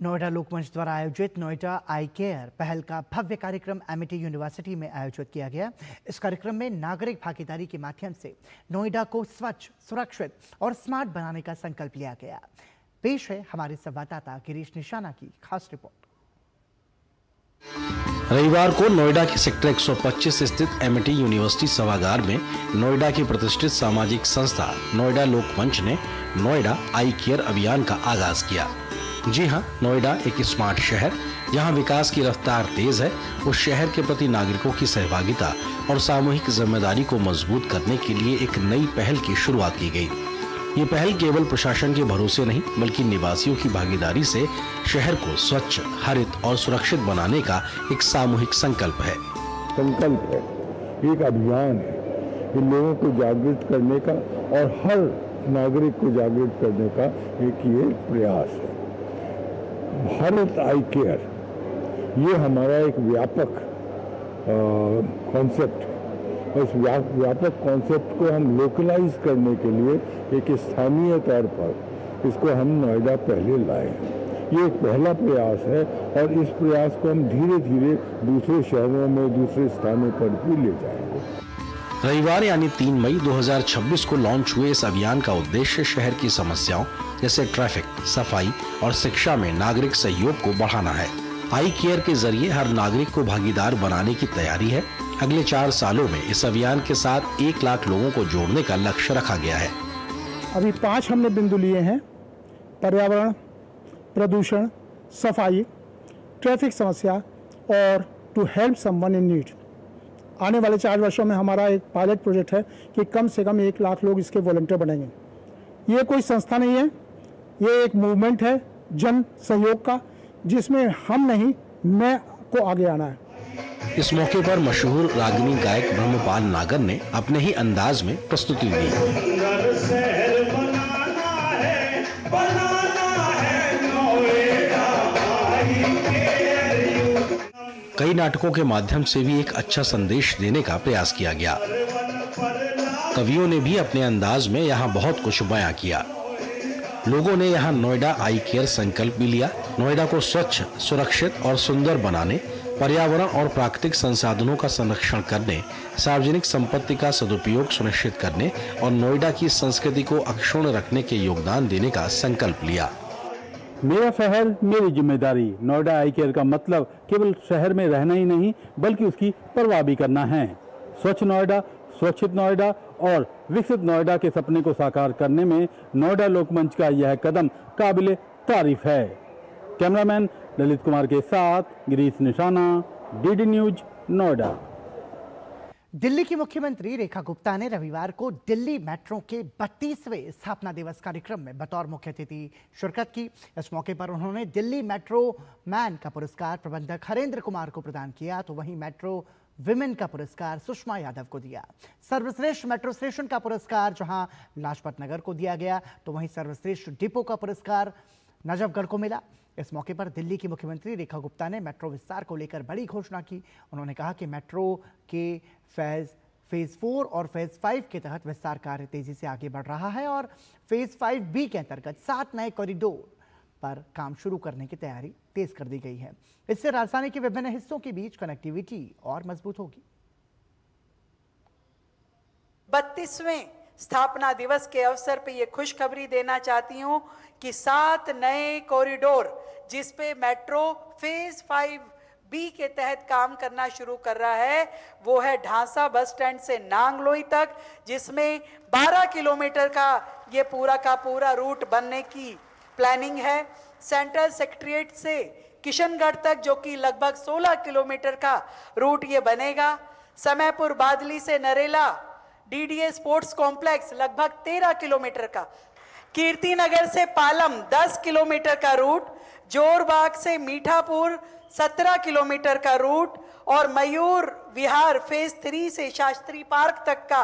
[SPEAKER 1] नोएडा लोकमंच द्वारा आयोजित नोएडा आई केयर पहल का भव्य कार्यक्रम एमिटी यूनिवर्सिटी में आयोजित किया गया। इस कार्यक्रम में नागरिक भागीदारी के माध्यम से नोएडा को स्वच्छ, सुरक्षित और स्मार्ट बनाने का संकल्प लिया गया। पेश है हमारे संवाददाता गिरीश निशाना की खास रिपोर्ट।
[SPEAKER 20] रविवार को नोएडा के सेक्टर 125 स्थित एमिटी यूनिवर्सिटी सभागार में नोएडा की प्रतिष्ठित सामाजिक संस्था नोएडा लोकमंच ने नोएडा आई केयर अभियान का आगाज किया। जी हां, नोएडा एक स्मार्ट शहर जहां विकास की रफ्तार तेज है, उस शहर के प्रति नागरिकों की सहभागिता और सामूहिक जिम्मेदारी को मजबूत करने के लिए एक नई पहल की शुरुआत की गई। ये पहल केवल प्रशासन के भरोसे नहीं, बल्कि निवासियों की भागीदारी से शहर को स्वच्छ, हरित और सुरक्षित बनाने का एक सामूहिक संकल्प है।
[SPEAKER 21] संकल्प है, एक अभियान है। इन लोगों को जागृत करने का और हर नागरिक को जागृत करने का एक ये प्रयास है। भारत आई केयर ये हमारा एक व्यापक कॉन्सेप्ट है। इस व्यापक कॉन्सेप्ट को हम लोकलाइज करने के लिए एक स्थानीय तौर पर इसको हम नोएडा पहले लाए हैं। ये एक पहला प्रयास है और इस प्रयास को हम धीरे धीरे दूसरे शहरों में, दूसरे स्थानों पर भी ले जाएंगे।
[SPEAKER 20] रविवार यानी 3 मई 2026 को लॉन्च हुए इस अभियान का उद्देश्य शहर की समस्याओं जैसे ट्रैफिक, सफाई और शिक्षा में नागरिक सहयोग को बढ़ाना है। आई केयर के जरिए हर नागरिक को भागीदार बनाने की तैयारी है। अगले 4 सालों में इस अभियान के साथ 1 लाख लोगों को जोड़ने का लक्ष्य रखा गया है।
[SPEAKER 22] अभी 5 हमने बिंदु लिए हैं: पर्यावरण, प्रदूषण, सफाई, ट्रैफिक समस्या और to help someone in need. आने वाले 4 वर्षों में हमारा एक पायलट प्रोजेक्ट है कि कम से कम 1 लाख लोग इसके वॉलंटियर बनेंगे। ये कोई संस्था नहीं है, ये एक मूवमेंट है जन सहयोग का, जिसमें हम नहीं, मैं को आगे आना है।
[SPEAKER 20] इस मौके पर मशहूर रागिनी गायक ब्रह्मपाल नागर ने अपने ही अंदाज में प्रस्तुति दी। कई नाटकों के माध्यम से भी एक अच्छा संदेश देने का प्रयास किया गया। कवियों ने भी अपने अंदाज में यहाँ बहुत कुछ बयां किया। लोगों ने यहाँ नोएडा आई केयर संकल्प भी लिया। नोएडा को स्वच्छ, सुरक्षित और सुंदर बनाने, पर्यावरण और प्राकृतिक संसाधनों का संरक्षण करने, सार्वजनिक संपत्ति का सदुपयोग सुनिश्चित करने और नोएडा की संस्कृति को अक्षुण्ण रखने के योगदान देने का संकल्प लिया।
[SPEAKER 21] मेरा शहर मेरी जिम्मेदारी। नोएडा आई केयर का मतलब केवल शहर में रहना ही नहीं, बल्कि उसकी परवाह भी करना है। स्वच्छ नोएडा, सुरक्षित नोएडा और विकसित नोएडा के सपने को साकार करने में नोएडा लोकमंच का यह कदम काबिले तारीफ है। कैमरामैन ललित कुमार के साथ गिरीश निशाना, डीडी न्यूज, नोएडा।
[SPEAKER 1] दिल्ली की मुख्यमंत्री रेखा गुप्ता ने रविवार को दिल्ली मेट्रो के 32वें स्थापना दिवस कार्यक्रम में बतौर मुख्य अतिथि शिरकत की। इस मौके पर उन्होंने दिल्ली मेट्रो मैन का पुरस्कार प्रबंधक हरेंद्र कुमार को प्रदान किया, तो वहीं मेट्रो विमेन का पुरस्कार सुषमा यादव को दिया। सर्वश्रेष्ठ मेट्रो स्टेशन का पुरस्कार जहां लाजपत नगर को दिया गया, तो वहीं सर्वश्रेष्ठ डिपो का पुरस्कार नजफगढ़ को मिला। इस मौके पर दिल्ली की मुख्यमंत्री रेखा गुप्ता ने मेट्रो विस्तार को लेकर बड़ी घोषणा की। उन्होंने कहा कि मेट्रो के फेज 4 और फेज 5 के तहत विस्तार कार्य तेजी से आगे बढ़ रहा है और फेज 5B के अंतर्गत 7 नए कॉरिडोर पर काम शुरू करने की तैयारी तेज कर दी गई है। इससे राजधानी के विभिन्न हिस्सों के बीच कनेक्टिविटी और मजबूत होगी।
[SPEAKER 23] 32वें स्थापना दिवस के अवसर पे ये खुशखबरी देना चाहती हूँ कि 7 नए कॉरिडोर जिस पे मेट्रो फेज 5B के तहत काम करना शुरू कर रहा है, वो है ढांसा बस स्टैंड से नांगलोई तक, जिसमें 12 किलोमीटर का ये पूरा का पूरा रूट बनने की प्लानिंग है। सेंट्रल सेक्रेटेरिएट से किशनगढ़ तक जो कि लगभग 16 किलोमीटर का रूट ये बनेगा। समयपुर बादली से नरेला डीडीए स्पोर्ट्स कॉम्प्लेक्स लगभग 13 किलोमीटर का, कीर्तिनगर से पालम 10 किलोमीटर का रूट, जोरबाग से मीठापुर 17 किलोमीटर का रूट और मयूर विहार फेज 3 से शास्त्री पार्क तक का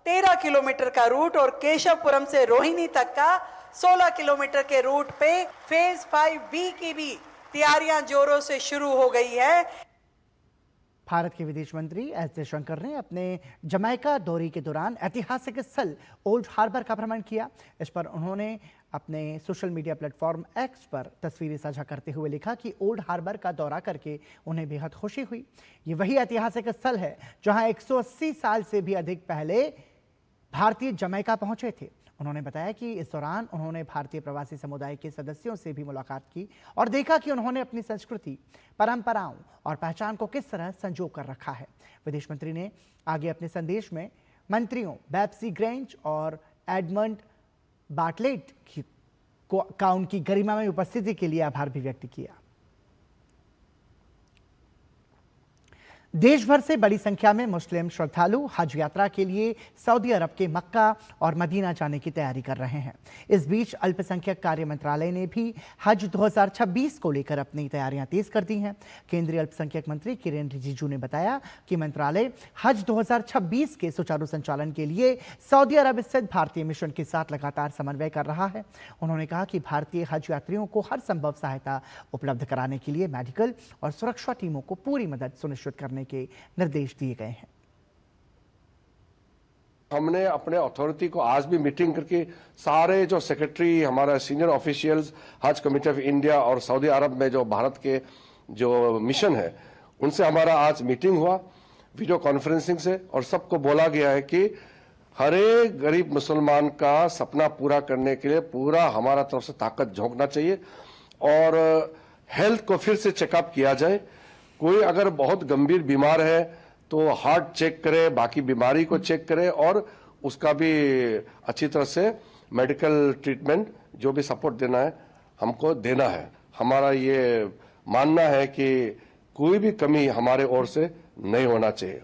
[SPEAKER 23] 13 किलोमीटर का रूट और केशवपुरम से रोहिणी तक का 16 किलोमीटर के रूट पे फेज 5B की भी तैयारियां जोरों से शुरू हो गई है।
[SPEAKER 1] भारत के विदेश मंत्री एस जयशंकर ने अपने जमैका दौरे के दौरान ऐतिहासिक स्थल ओल्ड हार्बर का भ्रमण किया। इस पर उन्होंने अपने सोशल मीडिया प्लेटफॉर्म एक्स पर तस्वीरें साझा करते हुए लिखा कि ओल्ड हार्बर का दौरा करके उन्हें बेहद खुशी हुई। ये वही ऐतिहासिक स्थल है जहां 180 साल से भी अधिक पहले भारतीय जमैका पहुंचे थे। उन्होंने बताया कि इस दौरान उन्होंने भारतीय प्रवासी समुदाय के सदस्यों से भी मुलाकात की और देखा कि उन्होंने अपनी संस्कृति, परंपराओं और पहचान को किस तरह संजो कर रखा है। विदेश मंत्री ने आगे अपने संदेश में मंत्रियों बेप्सी ग्रेंज और एडमंड बाटलेट का उनकी गरिमा में उपस्थिति के लिए आभार भी व्यक्त किया। देश भर से बड़ी संख्या में मुस्लिम श्रद्धालु हज यात्रा के लिए सऊदी अरब के मक्का और मदीना जाने की तैयारी कर रहे हैं। इस बीच अल्पसंख्यक कार्य मंत्रालय ने भी हज 2026 को लेकर अपनी तैयारियां तेज कर दी हैं। केंद्रीय अल्पसंख्यक मंत्री किरेन रिजिजू ने बताया कि मंत्रालय हज 2026 के सुचारू संचालन के लिए सऊदी अरब स्थित भारतीय मिशन के साथ लगातार समन्वय कर रहा है। उन्होंने कहा कि भारतीय हज यात्रियों को हर संभव सहायता उपलब्ध कराने के लिए मेडिकल और सुरक्षा टीमों को पूरी मदद सुनिश्चित करने के निर्देश दिए गए हैं।
[SPEAKER 3] हमने अपने अथॉरिटी को आज भी मीटिंग करके सारे जो सेक्रेटरी, हमारा सीनियर ऑफिशियल्स, हज कमेटी ऑफ इंडिया और सऊदी अरब में जो भारत के जो मिशन है, उनसे हमारा आज मीटिंग हुआ वीडियो कॉन्फ्रेंसिंग से, और सबको बोला गया है कि हर एक गरीब मुसलमान का सपना पूरा करने के लिए पूरा हमारा तरफ से ताकत झोंकना चाहिए और हेल्थ को फिर से चेकअप किया जाए। कोई अगर बहुत गंभीर बीमार है तो हार्ट चेक करे, बाकी बीमारी को चेक करे और उसका भी अच्छी तरह से मेडिकल ट्रीटमेंट जो भी सपोर्ट देना है हमको देना है। हमारा ये मानना है कि कोई भी कमी हमारे ओर से नहीं होना चाहिए।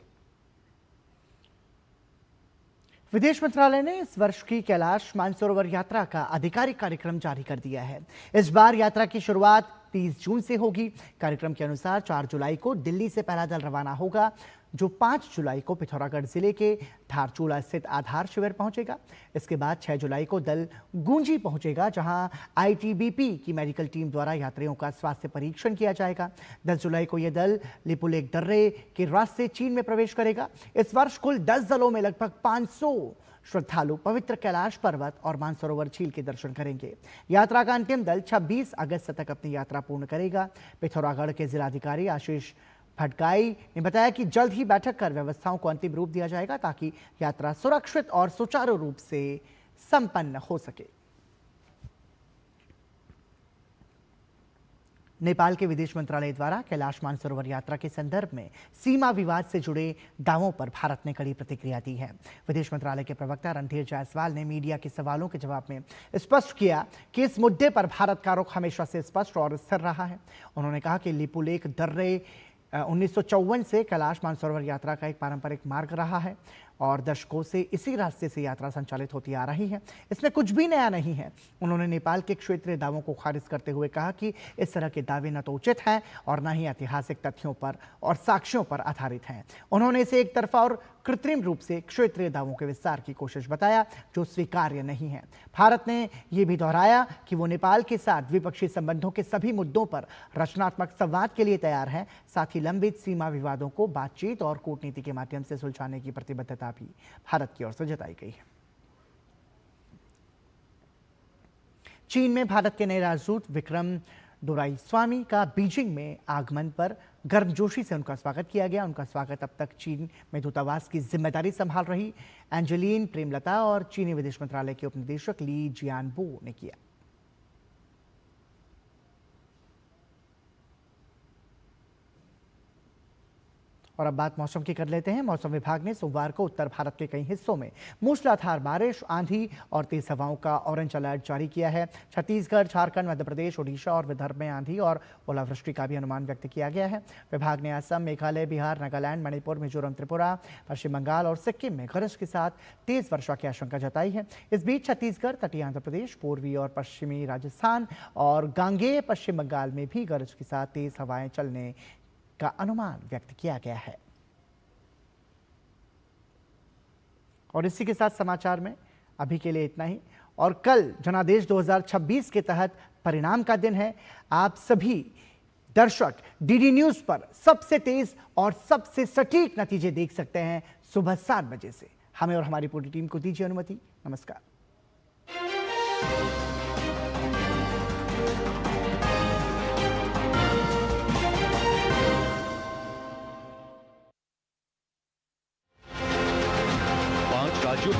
[SPEAKER 1] विदेश मंत्रालय ने इस वर्ष की कैलाश मानसरोवर यात्रा का आधिकारिक कार्यक्रम जारी कर दिया है। इस बार यात्रा की शुरुआत 30 जून से होगी। कार्यक्रम के अनुसार 4 जुलाई को दिल्ली से पहला दल रवाना होगा, जो 5 जुलाई को पिथौरागढ़ जिले के धारचूला स्थित आधार शिविर पहुंचेगा। इसके बाद 6 जुलाई को दल गूंजी पहुंचेगा, जहां आईटीबीपी की मेडिकल टीम द्वारा यात्रियों का स्वास्थ्य परीक्षण किया जाएगा। 10 जुलाई को यह दल लिपुलेख दर्रे के रास्ते चीन में प्रवेश करेगा। इस वर्ष कुल 10 दलों में लगभग 500 श्रद्धालु पवित्र कैलाश पर्वत और मानसरोवर झील के दर्शन करेंगे। यात्रा का अंतिम दल 26 अगस्त तक अपनी यात्रा पूर्ण करेगा। पिथौरागढ़ के जिलाधिकारी आशीष भटगाई ने बताया कि जल्द ही बैठक कर व्यवस्थाओं को अंतिम रूप दिया जाएगा, ताकि यात्रा सुरक्षित और सुचारू रूप से संपन्न हो सके। नेपाल के विदेश मंत्रालय द्वारा कैलाश मानसरोवर यात्रा के संदर्भ में सीमा विवाद से जुड़े दावों पर भारत ने कड़ी प्रतिक्रिया दी है। विदेश मंत्रालय के प्रवक्ता रणधीर जायसवाल ने मीडिया के सवालों के जवाब में स्पष्ट किया कि इस मुद्दे पर भारत का रुख हमेशा से स्पष्ट और स्थिर रहा है। उन्होंने कहा कि लिपुलेख दर्रे 1954 से कैलाश मानसरोवर यात्रा का एक पारंपरिक मार्ग रहा है और दशकों से इसी रास्ते से यात्रा संचालित होती आ रही है। इसमें कुछ भी नया नहीं है। उन्होंने नेपाल के क्षेत्रीय दावों को खारिज करते हुए कहा कि इस तरह के दावे न तो उचित हैं और न ही ऐतिहासिक तथ्यों पर और साक्ष्यों पर आधारित हैं। उन्होंने इसे एक तरफा और कृत्रिम रूप से क्षेत्रीय दावों के विस्तार की कोशिश बताया, जो स्वीकार्य नहीं है। भारत ने यह भी दोहराया कि वो नेपाल के साथ द्विपक्षीय संबंधों के सभी मुद्दों पर रचनात्मक संवाद के लिए तैयार है। साथ ही लंबित सीमा विवादों को बातचीत और कूटनीति के माध्यम से सुलझाने की प्रतिबद्धता भी भारत की ओर से जताई गई है। चीन में भारत के नए राजदूत विक्रम डोराईस्वामी का बीजिंग में आगमन पर गर्मजोशी से उनका स्वागत किया गया। उनका स्वागत अब तक चीन में दूतावास की जिम्मेदारी संभाल रही एंजेलिन प्रेमलता और चीनी विदेश मंत्रालय के उपनिदेशक ली जियानबो ने किया। और अब बात मौसम की कर लेते हैं। मौसम विभाग ने सोमवार को उत्तर भारत के कई हिस्सों में मूसलाधार बारिश, आंधी और तेज हवाओं का ऑरेंज अलर्ट जारी किया है। छत्तीसगढ़, झारखंड, मध्य प्रदेश, ओडिशा और विदर्भ में आंधी और ओलावृष्टि का भी अनुमान व्यक्त किया गया है। विभाग ने असम, मेघालय, बिहार, नागालैंड, मणिपुर, मिजोरम, त्रिपुरा, पश्चिम बंगाल और सिक्किम में गरज के साथ तेज वर्षा की आशंका जताई है। इस बीच छत्तीसगढ़, तटीय आंध्र प्रदेश, पूर्वी और पश्चिमी राजस्थान और गांगेय पश्चिम बंगाल में भी गरज के साथ तेज हवाएं चलने का अनुमान व्यक्त किया गया है। और इसी के साथ समाचार में अभी के लिए इतना ही। और कल जनादेश 2026 के तहत परिणाम का दिन है। आप सभी दर्शक डीडी न्यूज पर सबसे तेज और सबसे सटीक नतीजे देख सकते हैं सुबह 7 बजे से। हमें और हमारी पूरी टीम को दीजिए अनुमति। नमस्कार।